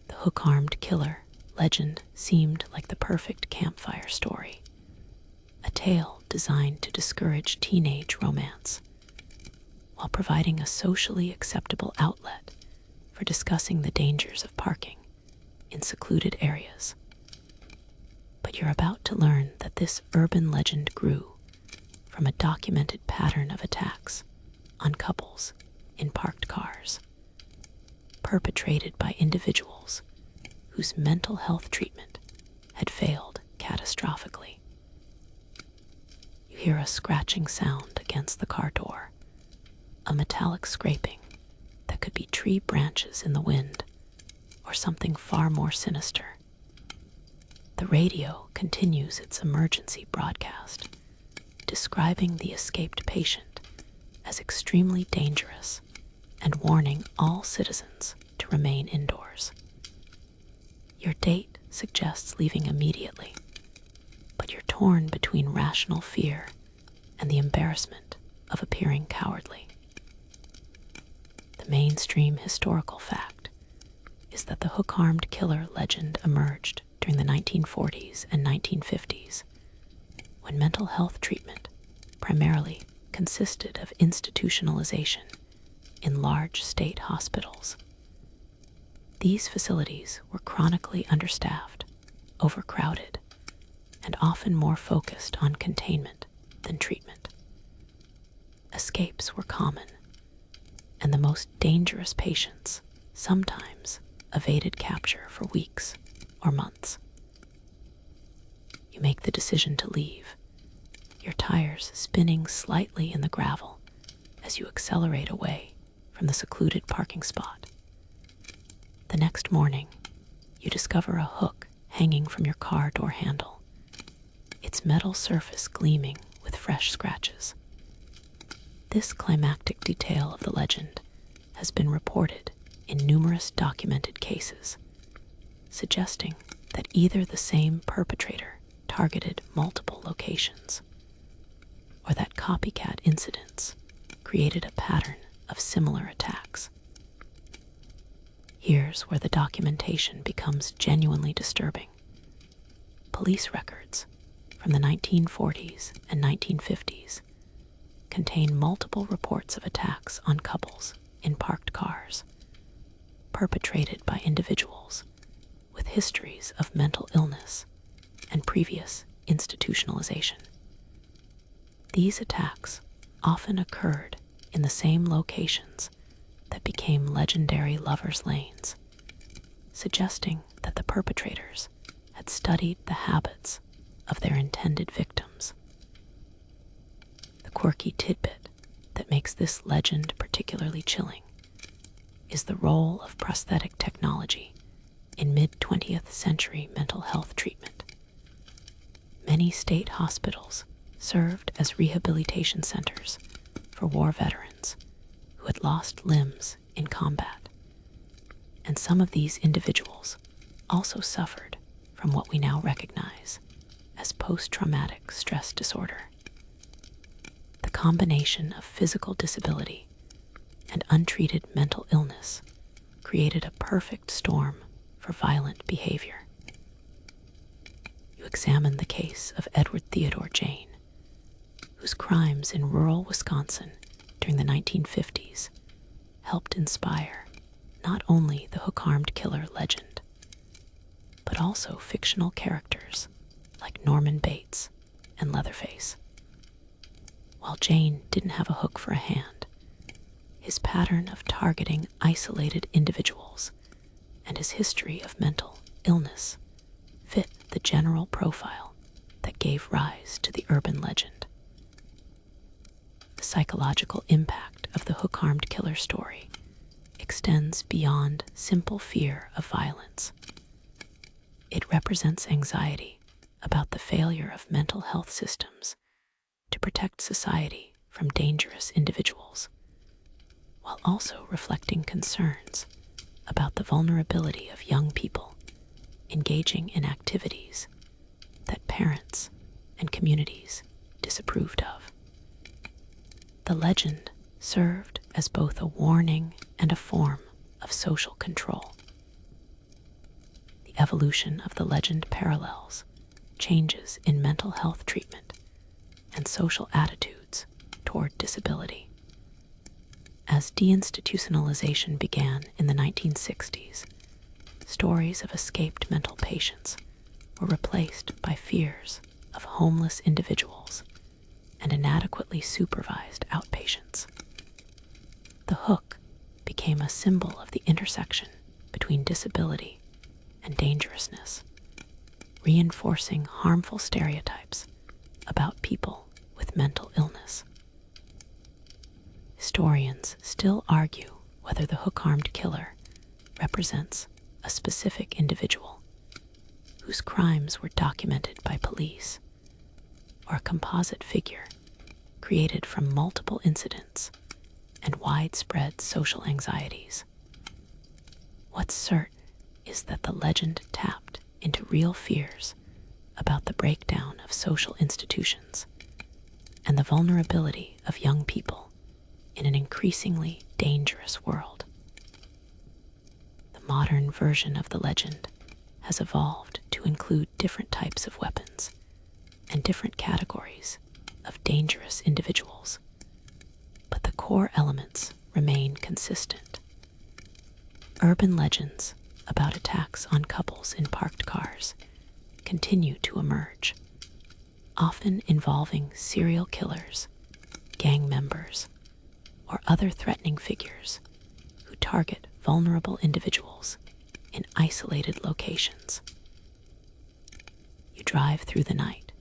The hook-armed killer legend seemed like the perfect campfire story, a tale designed to discourage teenage romance, while providing a socially acceptable outlet for discussing the dangers of parking in secluded areas. But you're about to learn that this urban legend grew from a documented pattern of attacks on couples in parked cars, perpetrated by individuals whose mental health treatment had failed catastrophically. You hear a scratching sound against the car door, a metallic scraping that could be tree branches in the wind or something far more sinister. The radio continues its emergency broadcast, describing the escaped patient as extremely dangerous and warning all citizens to remain indoors. Your date suggests leaving immediately, but you're torn between rational fear and the embarrassment of appearing cowardly. The mainstream historical fact is that the hook-armed killer legend emerged during the 1940s and 1950s, when mental health treatment primarily consisted of institutionalization in large state hospitals. These facilities were chronically understaffed, overcrowded, and often more focused on containment than treatment. Escapes were common, and the most dangerous patients sometimes evaded capture for weeks or months. You make the decision to leave, your tires spinning slightly in the gravel as you accelerate away from the secluded parking spot. The next morning, you discover a hook hanging from your car door handle, its metal surface gleaming with fresh scratches. This climactic detail of the legend has been reported in numerous documented cases, suggesting that either the same perpetrator targeted multiple locations, or that copycat incidents created a pattern of similar attacks. Here's where the documentation becomes genuinely disturbing. Police records from the 1940s and 1950s contain multiple reports of attacks on couples in parked cars, perpetrated by individuals with histories of mental illness and previous institutionalization. These attacks often occurred in the same locations that became legendary lovers' lanes, suggesting that the perpetrators had studied the habits of their intended victims. The quirky tidbit that makes this legend particularly chilling is the role of prosthetic technology in mid-20th century mental health treatment. Many state hospitals served as rehabilitation centers for war veterans who had lost limbs in combat, and some of these individuals also suffered from what we now recognize as post-traumatic stress disorder. The combination of physical disability and untreated mental illness created a perfect storm for violent behavior. You examine the case of Edward Theodore Jane, whose crimes in rural Wisconsin during the 1950s helped inspire not only the hook-armed killer legend, but also fictional characters like Norman Bates and Leatherface. While Jane didn't have a hook for a hand, his pattern of targeting isolated individuals and his history of mental illness fit the general profile that gave rise to the urban legend. The psychological impact of the hook-armed killer story extends beyond simple fear of violence. It represents anxiety about the failure of mental health systems to protect society from dangerous individuals, while also reflecting concerns about the vulnerability of young people engaging in activities that parents and communities disapproved of. The legend served as both a warning and a form of social control. The evolution of the legend parallels changes in mental health treatment and social attitudes toward disability. As deinstitutionalization began in the 1960s, stories of escaped mental patients were replaced by fears of homeless individuals and inadequately supervised outpatients. The hook became a symbol of the intersection between disability and dangerousness, reinforcing harmful stereotypes about people with mental illness. Historians still argue whether the hook-armed killer represents a specific individual whose crimes were documented by police, or a composite figure created from multiple incidents and widespread social anxieties. What's certain is that the legend tapped into real fears about the breakdown of social institutions and the vulnerability of young people in an increasingly dangerous world. The modern version of the legend has evolved to include different types of weapons and different categories of dangerous individuals, but the core elements remain consistent. Urban legends about attacks on couples in parked cars continue to emerge, often involving serial killers, gang members, or other threatening figures who target vulnerable individuals in isolated locations. You drive through the night,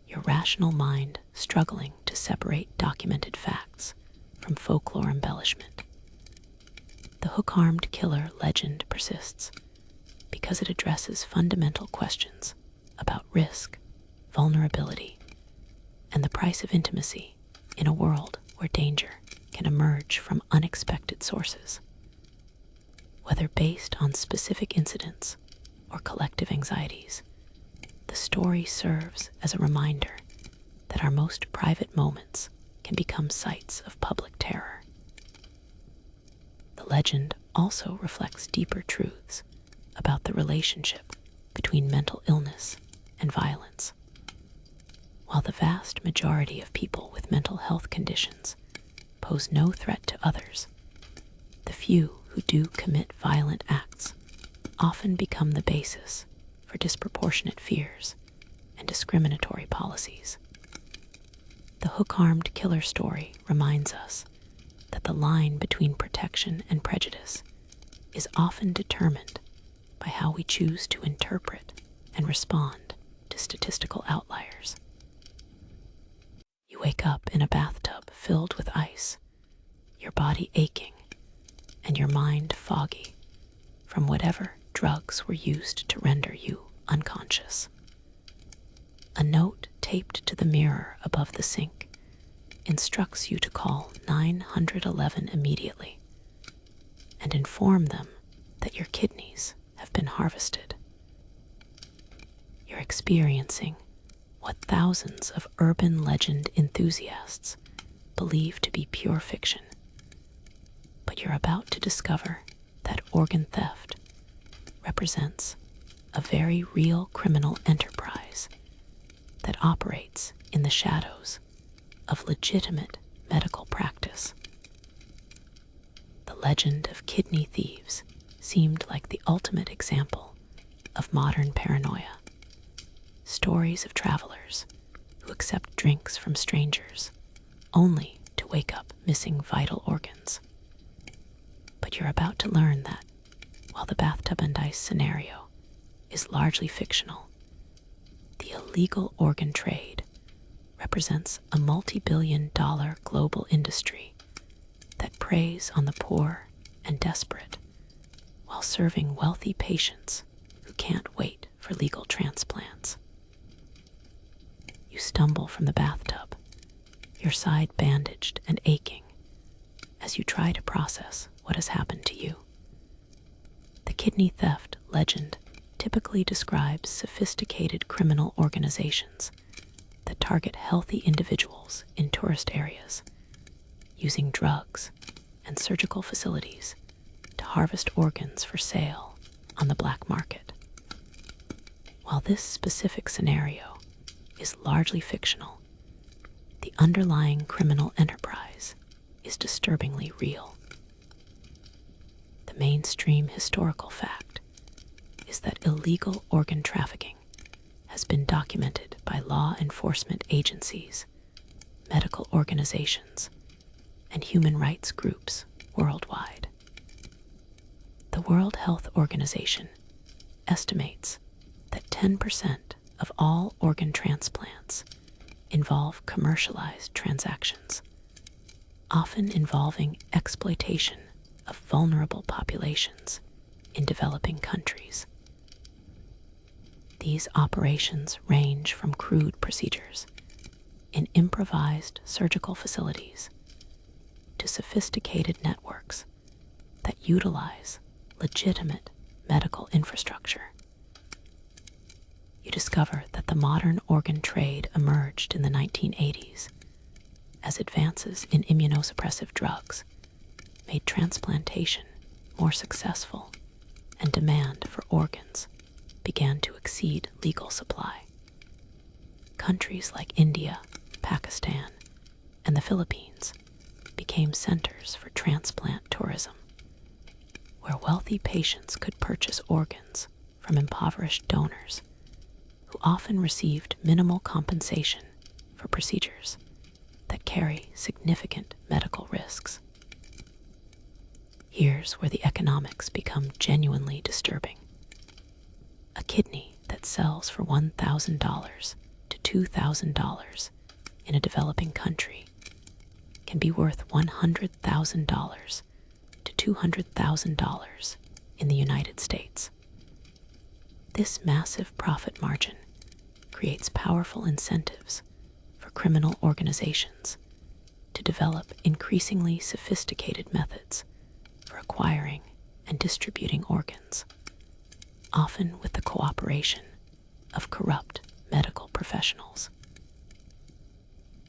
your rational mind struggling to separate documented facts from folklore embellishment. The hook-armed killer legend persists because it addresses fundamental questions about risk, vulnerability, and the price of intimacy in a world where danger can emerge from unexpected sources. Whether based on specific incidents or collective anxieties, the story serves as a reminder that our most private moments can become sites of public terror. The legend also reflects deeper truths about the relationship between mental illness and violence. While the vast majority of people with mental health conditions pose no threat to others, the few who do commit violent acts often become the basis for disproportionate fears and discriminatory policies. The hook-armed killer story reminds us that the line between protection and prejudice is often determined by how we choose to interpret and respond to statistical outliers. You wake up in a bathtub filled with ice, your body aching, and your mind foggy from whatever drugs were used to render you unconscious. A note taped to the mirror above the sink instructs you to call 911 immediately and inform them that your kidneys have been harvested. You're experiencing what thousands of urban legend enthusiasts believe to be pure fiction, but you're about to discover that organ theft represents a very real criminal enterprise that operates in the shadows of legitimate medical practice. The legend of kidney thieves seemed like the ultimate example of modern paranoia. Stories of travelers who accept drinks from strangers only to wake up missing vital organs. But you're about to learn that, while the bathtub and ice scenario is largely fictional, the illegal organ trade represents a multi-billion-dollar global industry that preys on the poor and desperate while serving wealthy patients who can't wait for legal transplants. You stumble from the bathtub, your side bandaged and aching, as you try to process what has happened to you. The kidney theft legend typically describes sophisticated criminal organizations that target healthy individuals in tourist areas, using drugs and surgical facilities to harvest organs for sale on the black market. While this specific scenario is largely fictional, the underlying criminal enterprise is disturbingly real. The mainstream historical fact is that illegal organ trafficking has been documented by law enforcement agencies, medical organizations, and human rights groups worldwide. The World Health Organization estimates that 10% of all organ transplants involve commercialized transactions, often involving exploitation of vulnerable populations in developing countries. These operations range from crude procedures in improvised surgical facilities to sophisticated networks that utilize legitimate medical infrastructure. You discover that the modern organ trade emerged in the 1980s as advances in immunosuppressive drugs made transplantation more successful and demand for organs began to exceed legal supply. Countries like India, Pakistan, and the Philippines became centers for transplant tourism, where wealthy patients could purchase organs from impoverished donors who often received minimal compensation for procedures that carry significant medical risks. Here's where the economics become genuinely disturbing. A kidney that sells for $1,000 to $2,000 in a developing country can be worth $100,000 to $200,000 in the United States. This massive profit margin creates powerful incentives for criminal organizations to develop increasingly sophisticated methods for acquiring and distributing organs, often with the cooperation of corrupt medical professionals.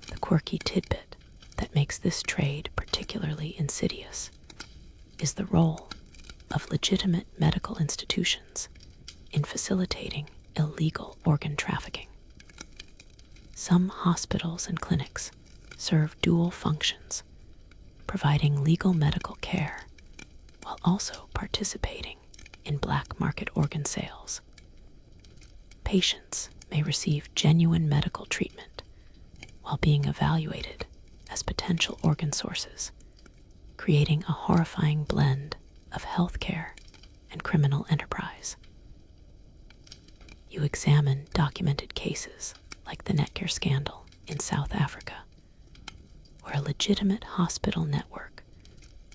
The quirky tidbit that makes this trade particularly insidious is the role of legitimate medical institutions in facilitating illegal organ trafficking. Some hospitals and clinics serve dual functions, providing legal medical care while also participating in black market organ sales. Patients may receive genuine medical treatment while being evaluated as potential organ sources, creating a horrifying blend of healthcare and criminal enterprise. You examine documented cases like the Netcare scandal in South Africa, where a legitimate hospital network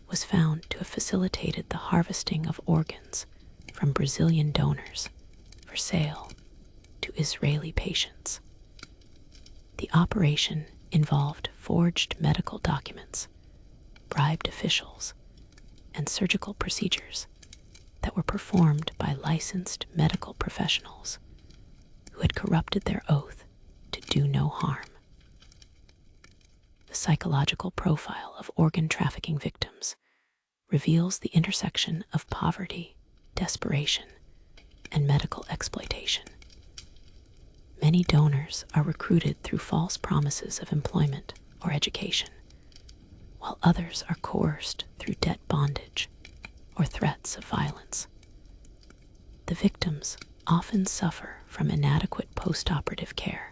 was found to have facilitated the harvesting of organs from Brazilian donors for sale to Israeli patients. The operation involved forged medical documents, bribed officials, and surgical procedures that were performed by licensed medical professionals who had corrupted their oath to do no harm. The psychological profile of organ trafficking victims reveals the intersection of poverty, desperation, and medical exploitation. Many donors are recruited through false promises of employment or education, while others are coerced through debt bondage or threats of violence. The victims often suffer from inadequate post-operative care,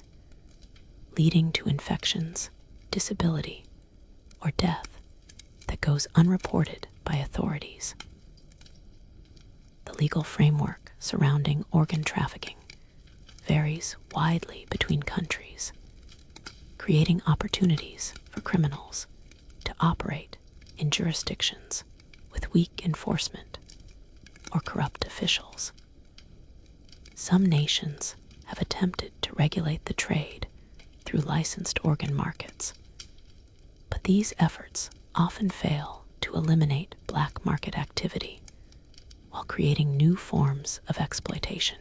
leading to infections, disability, or death that goes unreported by authorities. The legal framework surrounding organ trafficking varies widely between countries, creating opportunities for criminals to operate in jurisdictions with weak enforcement or corrupt officials. Some nations have attempted to regulate the trade through licensed organ markets, but these efforts often fail to eliminate black market activity while creating new forms of exploitation.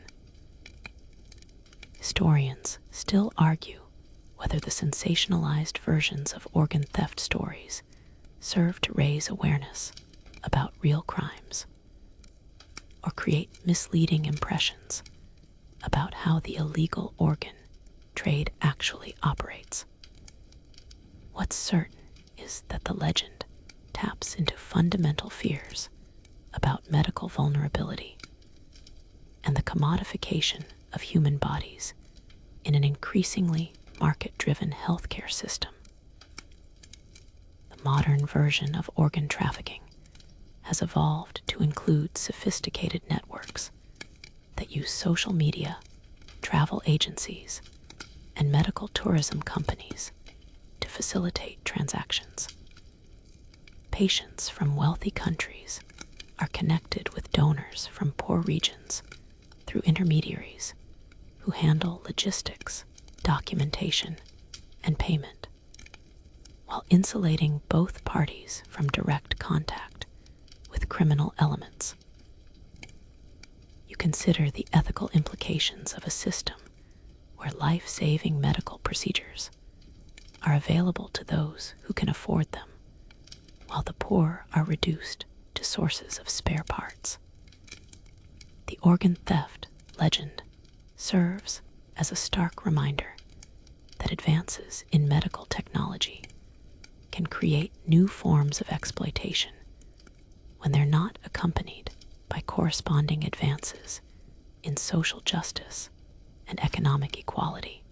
Historians still argue whether the sensationalized versions of organ theft stories serve to raise awareness about real crimes or create misleading impressions about how the illegal organ trade actually operates. What's certain is that the legend taps into fundamental fears about medical vulnerability and the commodification of human bodies in an increasingly market-driven healthcare system. The modern version of organ trafficking has evolved to include sophisticated networks that use social media, travel agencies, and medical tourism companies to facilitate transactions. Patients from wealthy countries are connected with donors from poor regions through intermediaries who handle logistics, documentation, and payment, while insulating both parties from direct contact with criminal elements. You consider the ethical implications of a system where life-saving medical procedures are available to those who can afford them, while the poor are reduced to sources of spare parts. The organ theft legend serves as a stark reminder that advances in medical technology can create new forms of exploitation when they're not accompanied by corresponding advances in social justice and economic equality.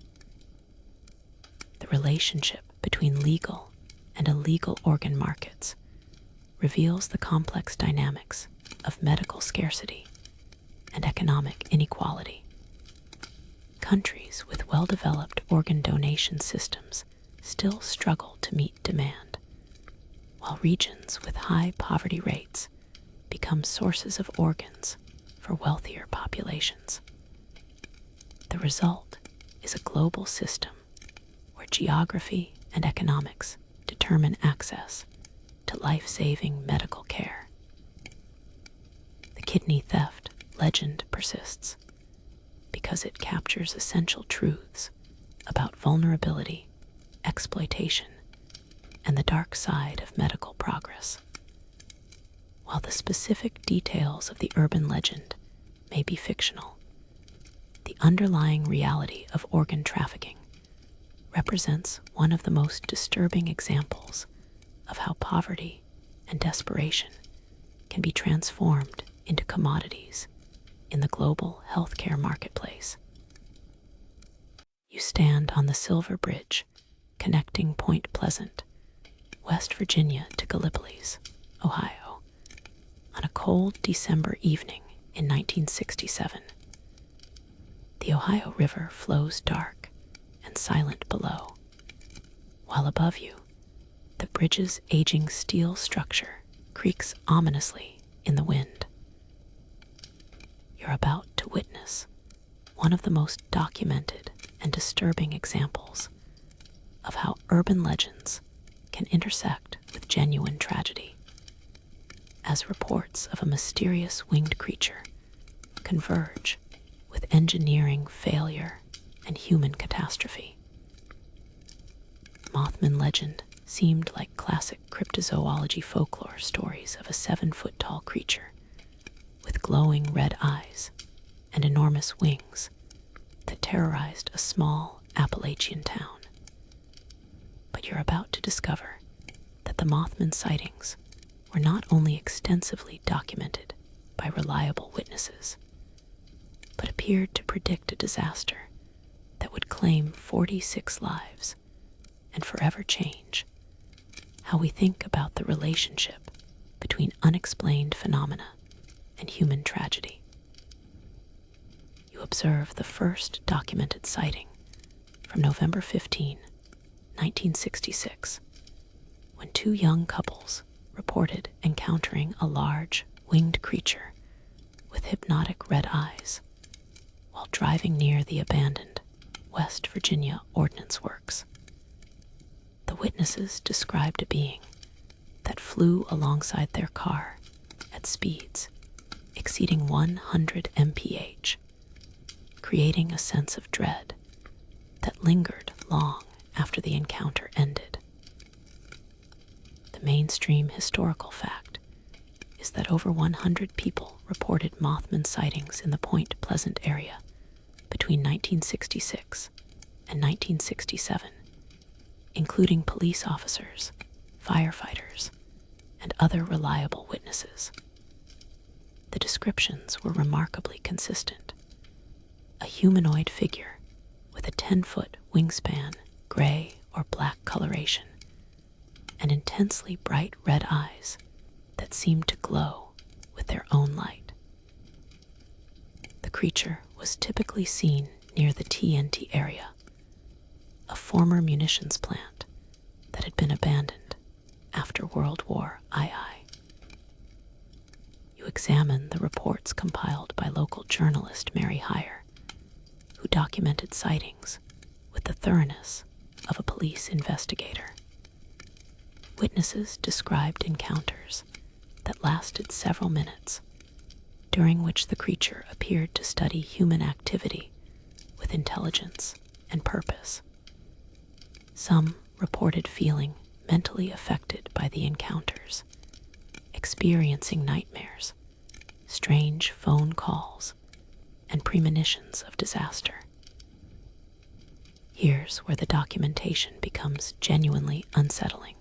The relationship between legal and illegal organ markets reveals the complex dynamics of medical scarcity and economic inequality. Countries with well-developed organ donation systems still struggle to meet demand, while regions with high poverty rates become sources of organs for wealthier populations. The result is a global system where geography and economics determine access to life-saving medical care. The kidney theft legend persists because it captures essential truths about vulnerability, exploitation, and the dark side of medical progress. While the specific details of the urban legend may be fictional, the underlying reality of organ trafficking represents one of the most disturbing examples of how poverty and desperation can be transformed into commodities in the global healthcare marketplace. You stand on the Silver Bridge connecting Point Pleasant, West Virginia to Gallipolis, Ohio, on a cold December evening in 1967. The Ohio River flows dark and silent below, while above you, the bridge's aging steel structure creaks ominously in the wind. You're about to witness one of the most documented and disturbing examples of how urban legends can intersect with genuine tragedy, as reports of a mysterious winged creature converge with engineering failure and human catastrophe. Mothman legend seemed like classic cryptozoology folklore stories of a 7-foot-tall creature with glowing red eyes and enormous wings that terrorized a small Appalachian town. But you're about to discover that the Mothman sightings were not only extensively documented by reliable witnesses, but appeared to predict a disaster that would claim 46 lives and forever change how we think about the relationship between unexplained phenomena and human tragedy. You observe the first documented sighting from November 15, 1966, when two young couples reported encountering a large, winged creature with hypnotic red eyes while driving near the abandoned West Virginia Ordnance Works. The witnesses described a being that flew alongside their car at speeds exceeding 100 mph, creating a sense of dread that lingered long after the encounter ended. The The mainstream historical fact is that over 100 people reported Mothman sightings in the Point Pleasant area between 1966 and 1967, including police officers, firefighters, and other reliable witnesses. The descriptions were remarkably consistent. A humanoid figure with a 10-foot wingspan, gray or black coloration, and intensely bright red eyes that seemed to glow with their own light. The creature was typically seen near the TNT area, a former munitions plant that had been abandoned after World War II. You examine the reports compiled by local journalist Mary Heyer, who documented sightings with the thoroughness of a police investigator. Witnesses described encounters that lasted several minutes, during which the creature appeared to study human activity with intelligence and purpose. Some reported feeling mentally affected by the encounters, experiencing nightmares, strange phone calls, and premonitions of disaster. Here's where the documentation becomes genuinely unsettling.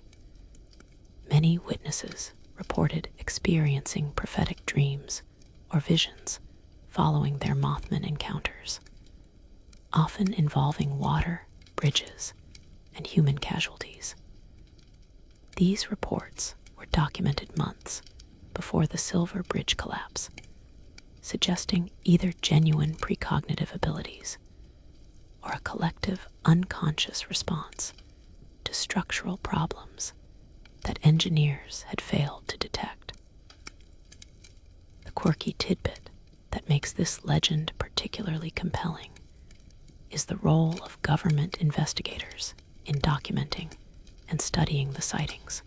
Many witnesses reported experiencing prophetic dreams or visions following their Mothman encounters, often involving water, bridges, and human casualties. These reports were documented months before the Silver Bridge collapse, suggesting either genuine precognitive abilities or a collective unconscious response to structural problems that engineers had failed to detect. The quirky tidbit that makes this legend particularly compelling is the role of government investigators in documenting and studying the sightings.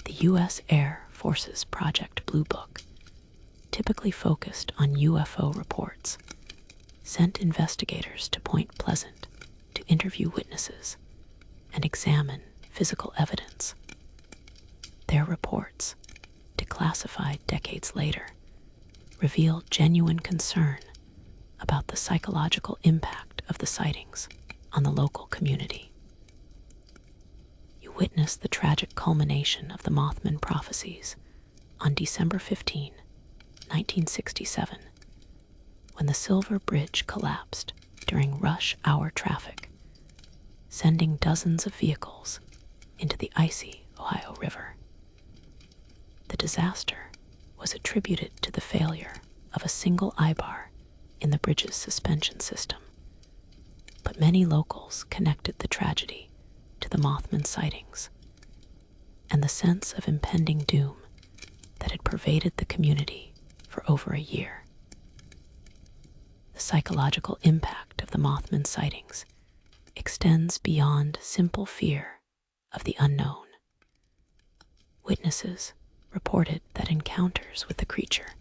The U.S. Air Force's Project Blue Book, typically focused on UFO reports, sent investigators to Point Pleasant to interview witnesses and examine physical evidence. Their reports, declassified decades later, revealed genuine concern about the psychological impact of the sightings on the local community. You witness the tragic culmination of the Mothman prophecies on December 15, 1967, when the Silver Bridge collapsed during rush hour traffic, sending dozens of vehicles into the icy Ohio River. The disaster was attributed to the failure of a single eye-bar in the bridge's suspension system, but many locals connected the tragedy to the Mothman sightings and the sense of impending doom that had pervaded the community for over a year. The psychological impact of the Mothman sightings extends beyond simple fear of the unknown. Witnesses reported that encounters with the creature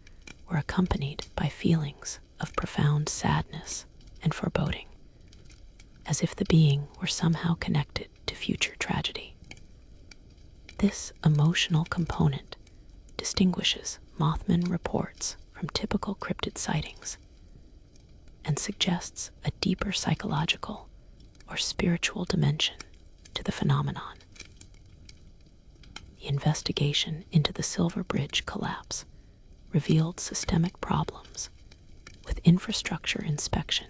were accompanied by feelings of profound sadness and foreboding, as if the being were somehow connected to future tragedy. This emotional component distinguishes Mothman reports from typical cryptid sightings and suggests a deeper psychological or spiritual dimension to the phenomenon. The investigation into the Silver Bridge collapse revealed systemic problems with infrastructure inspection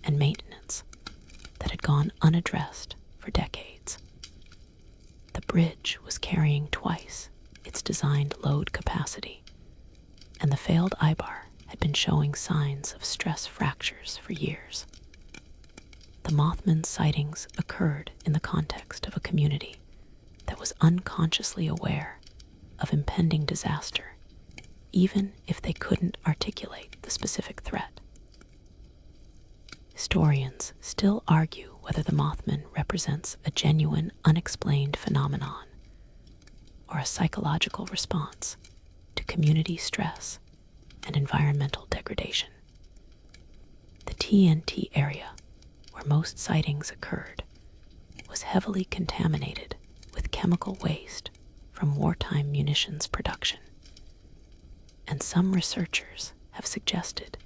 and maintenance that had gone unaddressed for decades. The bridge was carrying twice its designed load capacity, and the failed eye-bar had been showing signs of stress fractures for years. The Mothman sightings occurred in the context of a community that was unconsciously aware of impending disaster, even if they couldn't articulate the specific threat. Historians still argue whether the Mothman represents a genuine, unexplained phenomenon or a psychological response to community stress and environmental degradation. The TNT area, where most sightings occurred, was heavily contaminated with chemical waste from wartime munitions production. And some researchers have suggested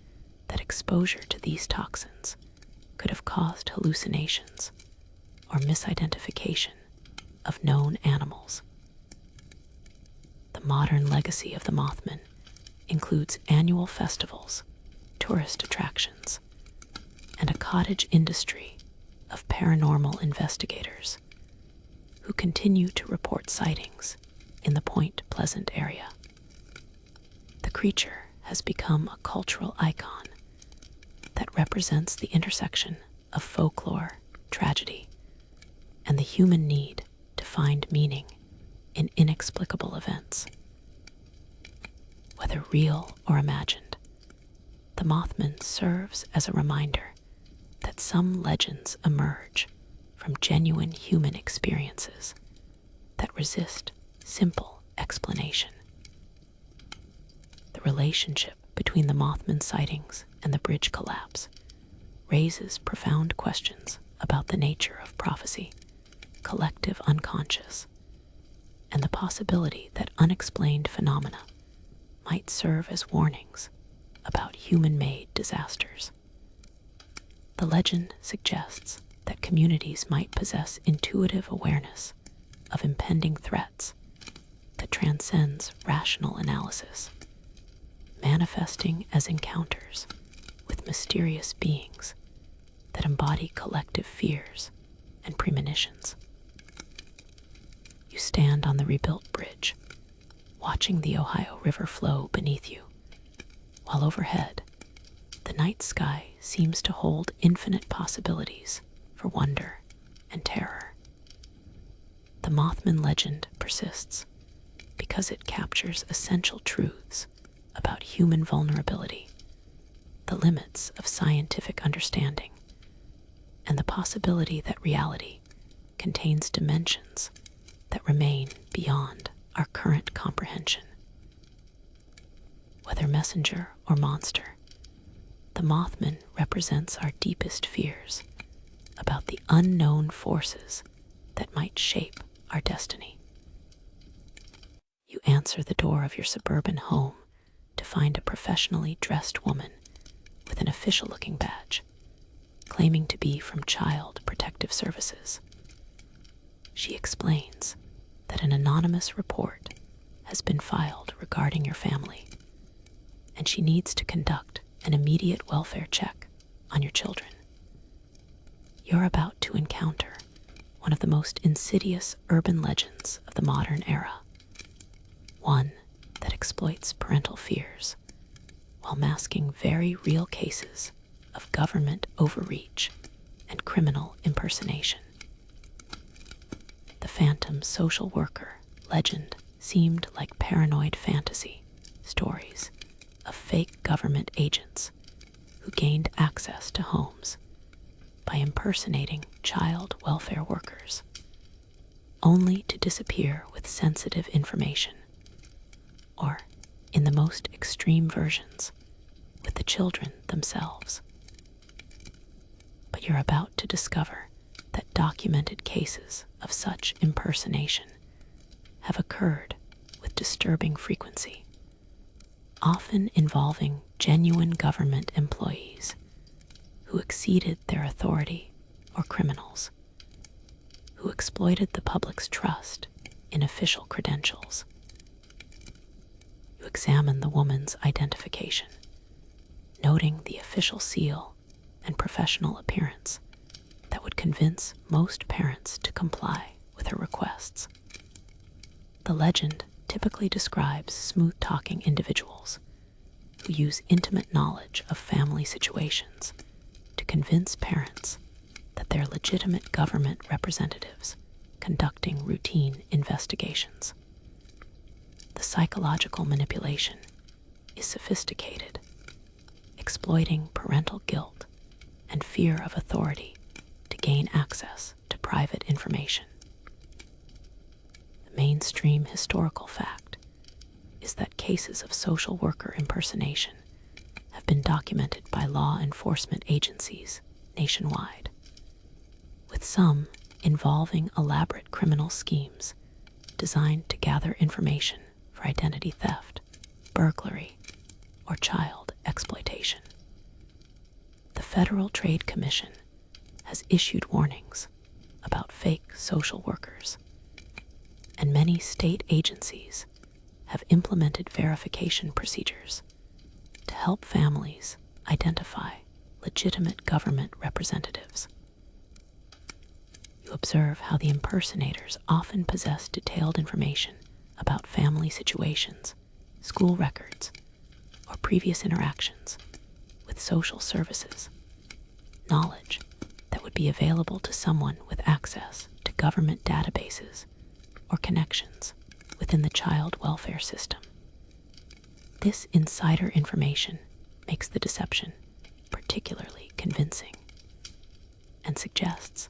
that exposure to these toxins could have caused hallucinations or misidentification of known animals. The modern legacy of the Mothman includes annual festivals, tourist attractions, and a cottage industry of paranormal investigators who continue to report sightings in the Point Pleasant area. The creature has become a cultural icon that represents the intersection of folklore, tragedy, and the human need to find meaning in inexplicable events. Whether real or imagined, the Mothman serves as a reminder that some legends emerge from genuine human experiences that resist simple explanation. The relationship between the Mothman sightings and the bridge collapse raises profound questions about the nature of prophecy, collective unconscious, and the possibility that unexplained phenomena might serve as warnings about human-made disasters. The legend suggests that communities might possess intuitive awareness of impending threats that transcends rational analysis, manifesting as encounters with mysterious beings that embody collective fears and premonitions. You stand on the rebuilt bridge, watching the Ohio River flow beneath you, while overhead, the night sky seems to hold infinite possibilities for wonder and terror. The Mothman legend persists because it captures essential truths about human vulnerability, the limits of scientific understanding, and the possibility that reality contains dimensions that remain beyond our current comprehension. Whether messenger or monster, the Mothman represents our deepest fears about the unknown forces that might shape our destiny. You answer the door of your suburban home to find a professionally dressed woman with an official-looking badge, claiming to be from Child Protective Services. She explains that an anonymous report has been filed regarding your family, and she needs to conduct an immediate welfare check on your children. You're about to encounter one of the most insidious urban legends of the modern era, one that exploits parental fears while masking very real cases of government overreach and criminal impersonation. The phantom social worker legend seemed like paranoid fantasy stories of fake government agents who gained access to homes by impersonating child welfare workers, only to disappear with sensitive information, or, in the most extreme versions, with the children themselves. But you're about to discover that documented cases of such impersonation have occurred with disturbing frequency, often involving genuine government employees who exceeded their authority, or criminals who exploited the public's trust in official credentials. You examine the woman's identification, noting the official seal and professional appearance that would convince most parents to comply with her requests. The legend typically describes smooth-talking individuals who use intimate knowledge of family situations to convince parents that they're legitimate government representatives conducting routine investigations. The psychological manipulation is sophisticated, exploiting parental guilt and fear of authority to gain access to private information. The mainstream historical fact is that cases of social worker impersonation have been documented by law enforcement agencies nationwide, with some involving elaborate criminal schemes designed to gather information for identity theft, burglary, or child exploitation. The Federal Trade Commission has issued warnings about fake social workers, and many state agencies have implemented verification procedures to help families identify legitimate government representatives. You observe how the impersonators often possess detailed information about family situations, school records, or previous interactions with social services, knowledge that would be available to someone with access to government databases or connections within the child welfare system. This insider information makes the deception particularly convincing and suggests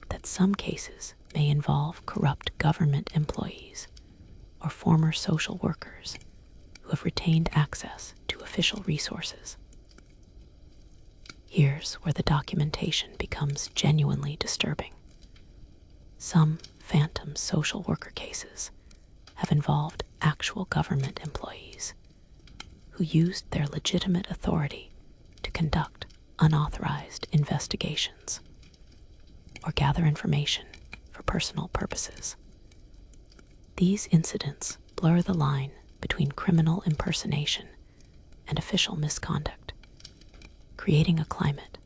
that some cases may involve corrupt government employees or former social workers who have retained access to official resources. Here's where the documentation becomes genuinely disturbing. Some phantom social worker cases have involved actual government employees who used their legitimate authority to conduct unauthorized investigations or gather information for personal purposes. These incidents blur the line between criminal impersonation and official misconduct, creating a climate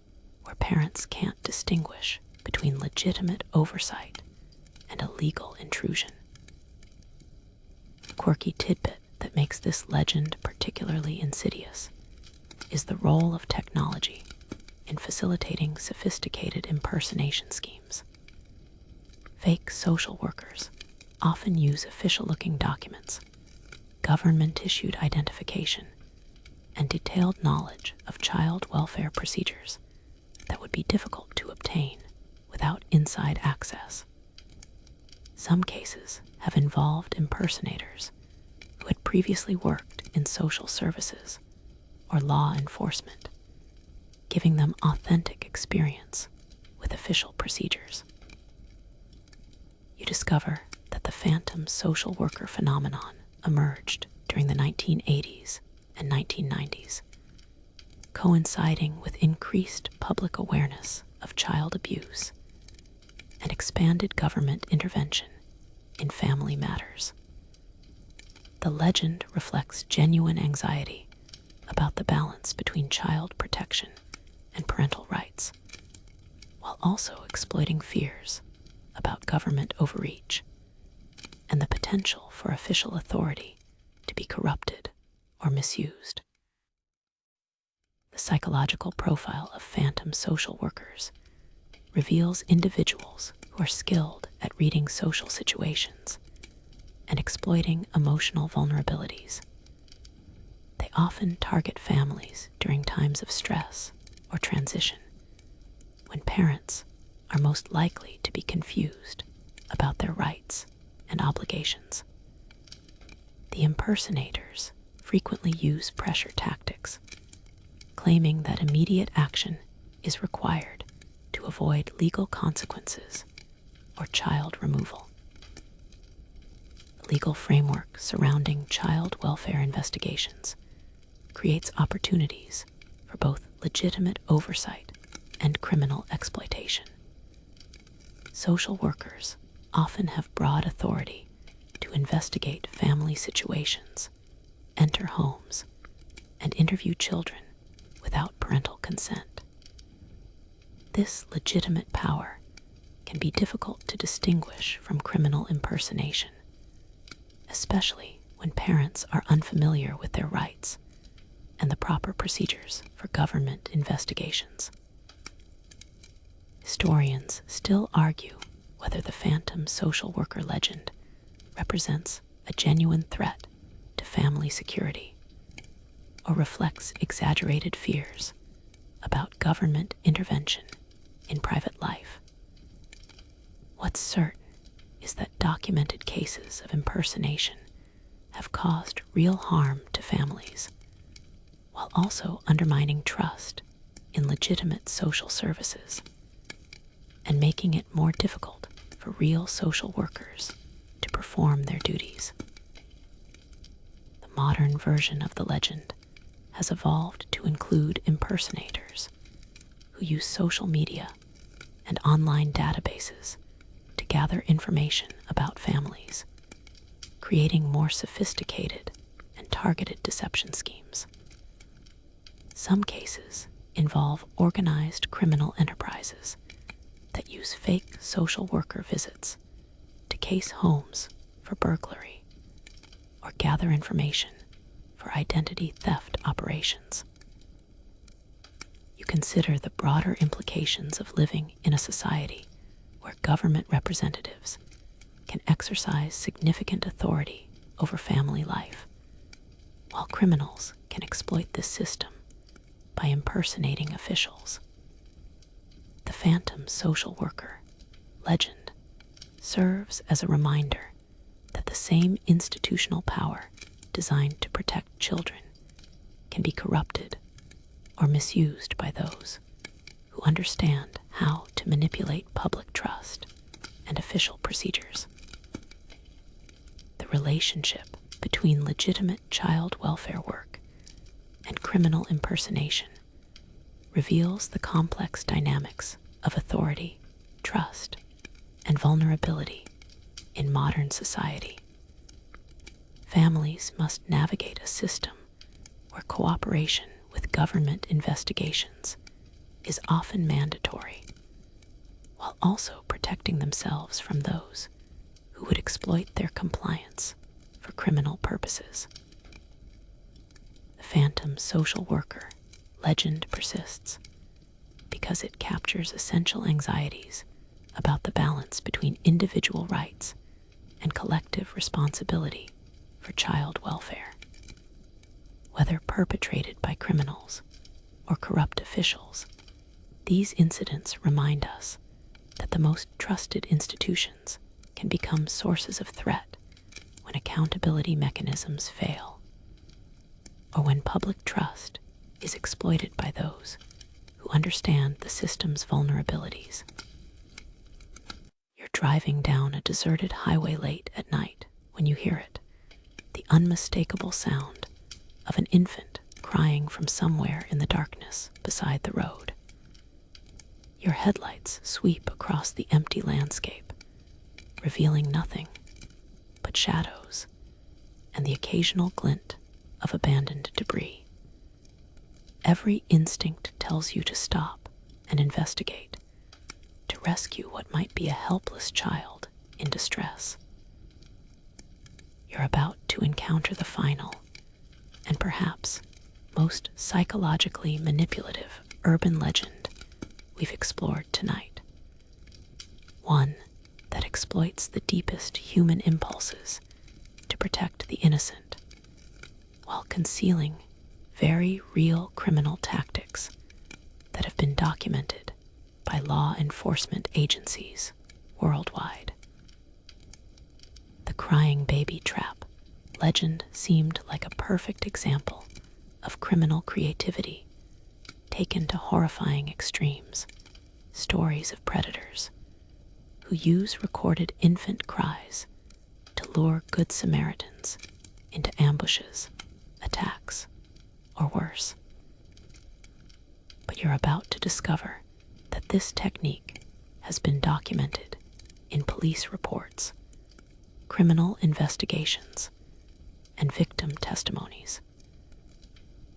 where parents can't distinguish between legitimate oversight and illegal intrusion. A quirky tidbit that makes this legend particularly insidious is the role of technology in facilitating sophisticated impersonation schemes. Fake social workers often use official-looking documents, government-issued identification, and detailed knowledge of child welfare procedures that would be difficult to obtain without inside access. Some cases have involved impersonators who had previously worked in social services or law enforcement, giving them authentic experience with official procedures. You discover that the phantom social worker phenomenon emerged during the 1980s and 1990s, coinciding with increased public awareness of child abuse and expanded government intervention in family matters. The legend reflects genuine anxiety about the balance between child protection and parental rights, while also exploiting fears about government overreach and the potential for official authority to be corrupted or misused. The psychological profile of phantom social workers reveals individuals who are skilled at reading social situations and exploiting emotional vulnerabilities. They often target families during times of stress or transition, when parents are most likely to be confused about their rights and obligations. The impersonators frequently use pressure tactics, claiming that immediate action is required to avoid legal consequences or child removal. The legal framework surrounding child welfare investigations creates opportunities for both legitimate oversight and criminal exploitation. Social workers often have broad authority to investigate family situations, enter homes, and interview children without parental consent. This legitimate power can be difficult to distinguish from criminal impersonation, especially when parents are unfamiliar with their rights and the proper procedures for government investigations. Historians still argue whether the phantom social worker legend represents a genuine threat to family security or reflects exaggerated fears about government intervention in private life. What's certain is that documented cases of impersonation have caused real harm to families, while also undermining trust in legitimate social services and making it more difficult for real social workers to perform their duties. The modern version of the legend has evolved to include impersonators who use social media and online databases to gather information about families, creating more sophisticated and targeted deception schemes. Some cases involve organized criminal enterprises that use fake social worker visits to case homes for burglary or gather information for identity theft operations. You consider the broader implications of living in a society where government representatives can exercise significant authority over family life, while criminals can exploit this system by impersonating officials. The phantom social worker legend serves as a reminder that the same institutional power designed to protect children can be corrupted or misused by those who understand how to manipulate public trust and official procedures. The relationship between legitimate child welfare work and criminal impersonation reveals the complex dynamics of authority, trust, and vulnerability in modern society. Families must navigate a system where cooperation with government investigations is often mandatory, while also protecting themselves from those who would exploit their compliance for criminal purposes. The phantom social worker legend persists because it captures essential anxieties about the balance between individual rights and collective responsibility for child welfare. Whether perpetrated by criminals or corrupt officials, these incidents remind us that the most trusted institutions can become sources of threat when accountability mechanisms fail, or when public trust is exploited by those who understand the system's vulnerabilities. You're driving down a deserted highway late at night when you hear it, the unmistakable sound of an infant crying from somewhere in the darkness beside the road. Your headlights sweep across the empty landscape, revealing nothing but shadows and the occasional glint of abandoned debris. Every instinct tells you to stop and investigate, to rescue what might be a helpless child in distress. You're about to encounter the final, and perhaps most psychologically manipulative urban legend we've explored tonight. One that exploits the deepest human impulses to protect the innocent, while concealing very real criminal tactics that have been documented by law enforcement agencies worldwide. The crying baby trap legend seemed like a perfect example of criminal creativity taken to horrifying extremes. Stories of predators who use recorded infant cries to lure good Samaritans into ambushes, attacks, or worse. But you're about to discover that this technique has been documented in police reports, criminal investigations, and victim testimonies,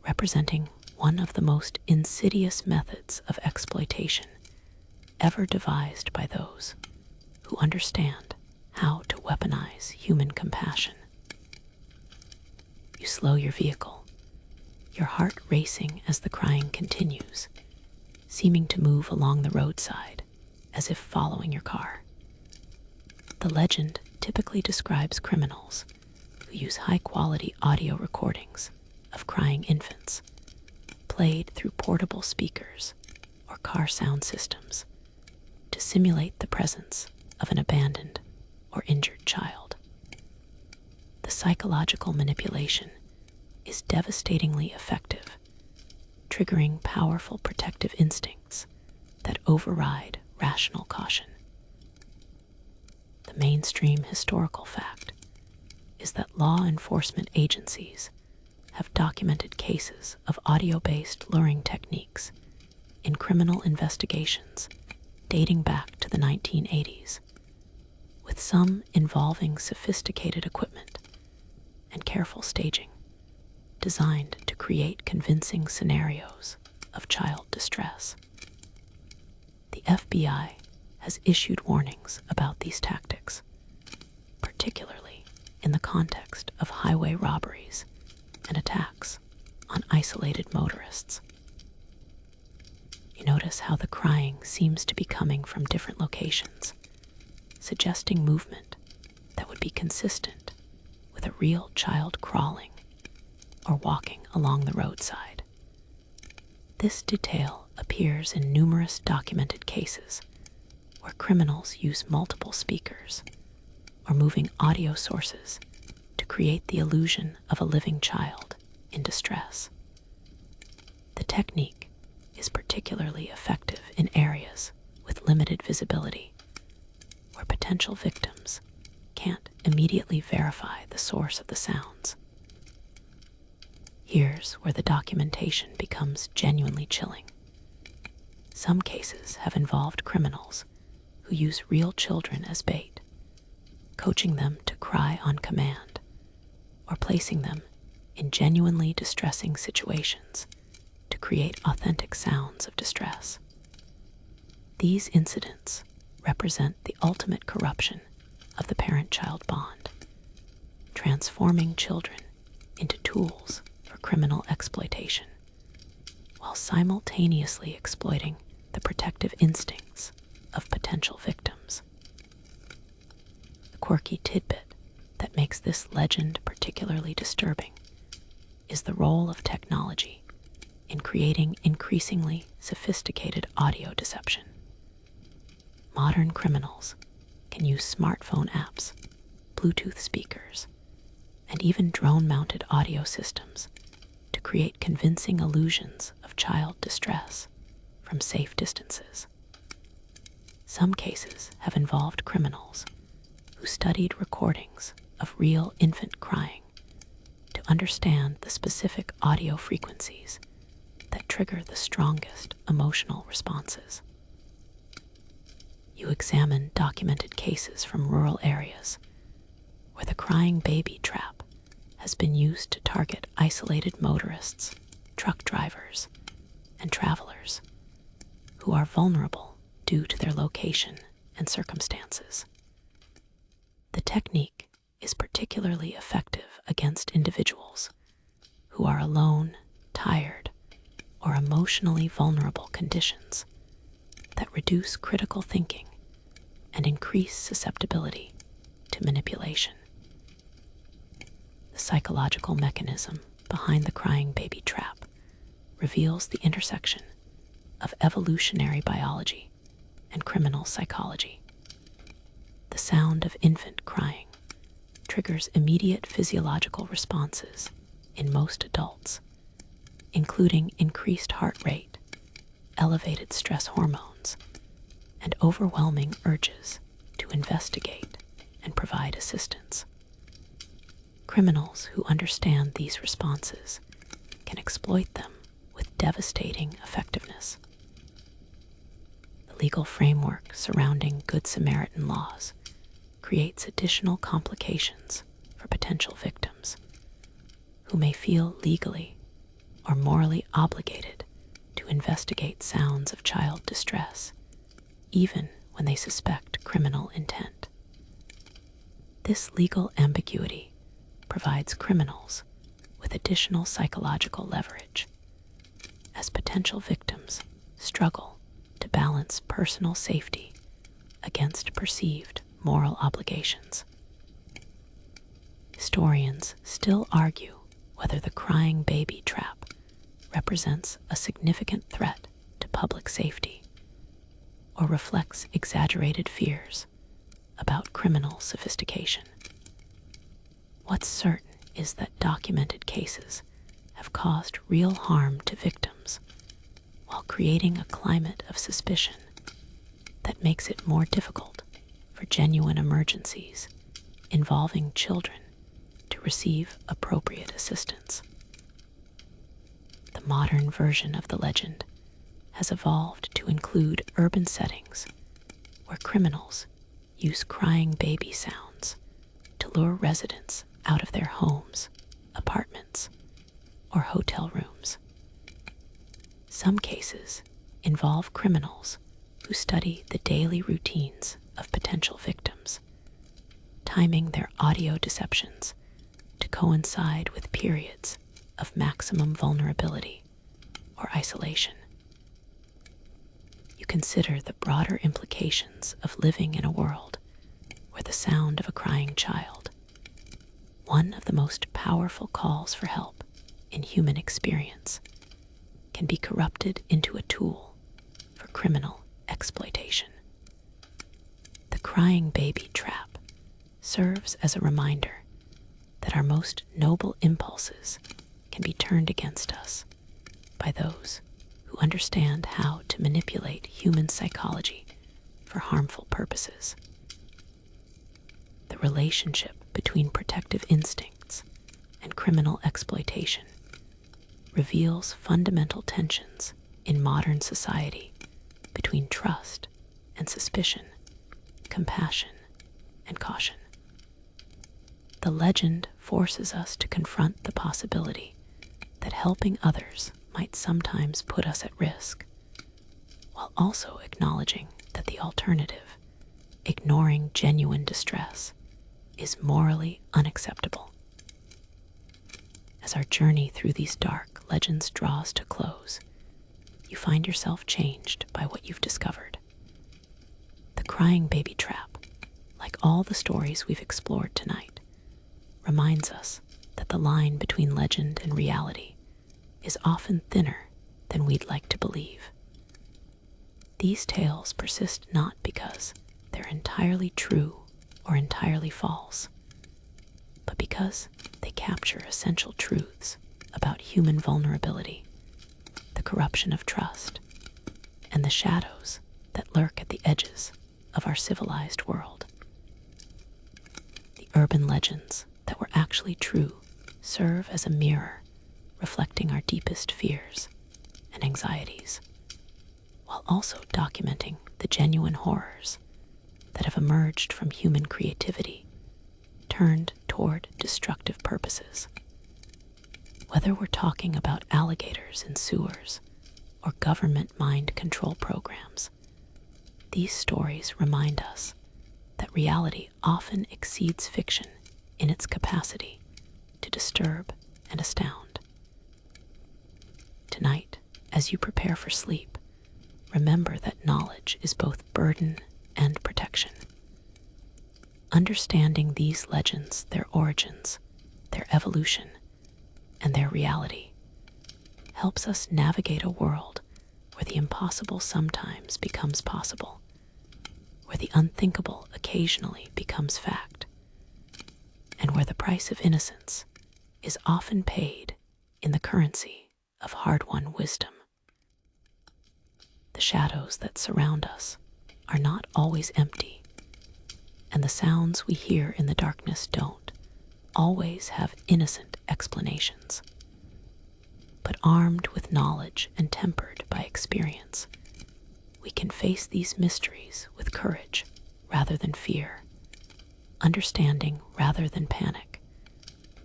representing one of the most insidious methods of exploitation ever devised by those who understand how to weaponize human compassion. You slow your vehicle, your heart racing as the crying continues, seeming to move along the roadside as if following your car. The legend typically describes criminals who use high-quality audio recordings of crying infants, played through portable speakers or car sound systems, to simulate the presence of an abandoned or injured child. The psychological manipulation is devastatingly effective, triggering powerful protective instincts that override rational caution. The The mainstream historical fact is that law enforcement agencies have documented cases of audio-based luring techniques in criminal investigations dating back to the 1980s, with some involving sophisticated equipment and careful staging designed to create convincing scenarios of child distress. The FBI has issued warnings about these tactics, particularly in the context of highway robberies and attacks on isolated motorists. You notice how the crying seems to be coming from different locations, suggesting movement that would be consistent with a real child crawling or walking along the roadside. This detail appears in numerous documented cases where criminals use multiple speakers or moving audio sources to create the illusion of a living child in distress. The technique is particularly effective in areas with limited visibility, where potential victims can't immediately verify the source of the sounds. Here's where the documentation becomes genuinely chilling. Some cases have involved criminals who use real children as bait, coaching them to cry on command, or placing them in genuinely distressing situations to create authentic sounds of distress. These incidents represent the ultimate corruption of the parent-child bond, transforming children into tools for criminal exploitation, while simultaneously exploiting the protective instincts of potential victims. The quirky tidbit that makes this legend particularly disturbing is the role of technology in creating increasingly sophisticated audio deception. Modern criminals can use smartphone apps, Bluetooth speakers, and even drone-mounted audio systems to create convincing illusions of child distress from safe distances. Some cases have involved criminals who studied recordings of real infant crying to understand the specific audio frequencies that trigger the strongest emotional responses. You examine documented cases from rural areas where the crying baby trap has been used to target isolated motorists, truck drivers, and travelers who are vulnerable due to their location and circumstances. The technique is particularly effective against individuals who are alone, tired, or emotionally vulnerable conditions that reduce critical thinking and increase susceptibility to manipulation. The psychological mechanism behind the crying baby trap reveals the intersection of evolutionary biology and criminal psychology. The sound of infant crying triggers immediate physiological responses in most adults, including increased heart rate, elevated stress hormones, and overwhelming urges to investigate and provide assistance. Criminals who understand these responses can exploit them with devastating effectiveness. The legal framework surrounding Good Samaritan laws creates additional complications for potential victims who may feel legally or morally obligated to investigate sounds of child distress, even when they suspect criminal intent. This legal ambiguity provides criminals with additional psychological leverage as potential victims struggle to balance personal safety against perceived moral obligations. Historians still argue whether the crying baby trap represents a significant threat to public safety or reflects exaggerated fears about criminal sophistication. What's certain is that documented cases have caused real harm to victims while creating a climate of suspicion that makes it more difficult for genuine emergencies involving children to receive appropriate assistance. The modern version of the legend has evolved to include urban settings where criminals use crying baby sounds to lure residents out of their homes, apartments, or hotel rooms. Some cases involve criminals who study the daily routines of potential victims, timing their audio deceptions to coincide with periods of maximum vulnerability or isolation. You consider the broader implications of living in a world where the sound of a crying child, one of the most powerful calls for help in human experience, can be corrupted into a tool for criminal exploitation. The crying baby trap serves as a reminder that our most noble impulses can be turned against us by those who understand how to manipulate human psychology for harmful purposes. The relationship between protective instincts and criminal exploitation reveals fundamental tensions in modern society between trust and suspicion, compassion and caution. The legend forces us to confront the possibility that helping others might sometimes put us at risk, while also acknowledging that the alternative, ignoring genuine distress, is morally unacceptable. As our journey through these dark legends draws to close, you find yourself changed by what you've discovered. The crying baby trap, like all the stories we've explored tonight, reminds us that the line between legend and reality is often thinner than we'd like to believe. These tales persist not because they're entirely true or entirely false, but because they capture essential truths about human vulnerability, the corruption of trust, and the shadows that lurk at the edges of our civilized world. The urban legends that were actually true serve as a mirror reflecting our deepest fears and anxieties, while also documenting the genuine horrors that have emerged from human creativity turned toward destructive purposes. Whether we're talking about alligators in sewers or government mind control programs, these stories remind us that reality often exceeds fiction in its capacity to disturb and astound. Tonight, as you prepare for sleep, remember that knowledge is both burden and protection. Understanding these legends, their origins, their evolution, and their reality, helps us navigate a world where the impossible sometimes becomes possible, where the unthinkable occasionally becomes fact, and where the price of innocence is often paid in the currency of hard-won wisdom. The shadows that surround us are not always empty, and the sounds we hear in the darkness don't always have innocent explanations. But armed with knowledge and tempered by experience, we can face these mysteries with courage rather than fear, understanding rather than panic,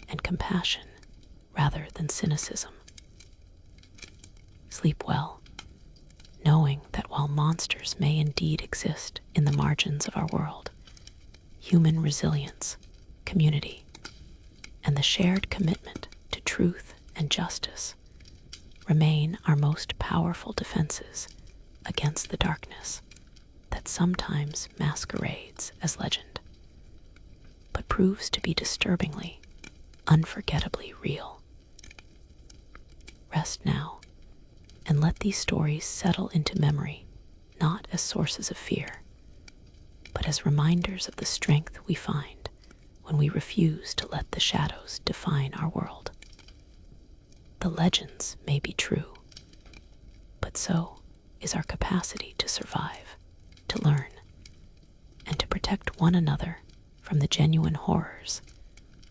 and compassion rather than cynicism. Sleep well, knowing that while monsters may indeed exist in the margins of our world, human resilience, community, and the shared commitment to truth and justice remain our most powerful defenses against the darkness that sometimes masquerades as legend, but proves to be disturbingly, unforgettably real. Rest now, and let these stories settle into memory, not as sources of fear, but as reminders of the strength we find when we refuse to let the shadows define our world. The legends may be true, but so is our capacity to survive, to learn, and to protect one another from the genuine horrors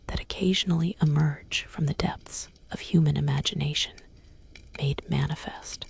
that occasionally emerge from the depths of human imagination made manifest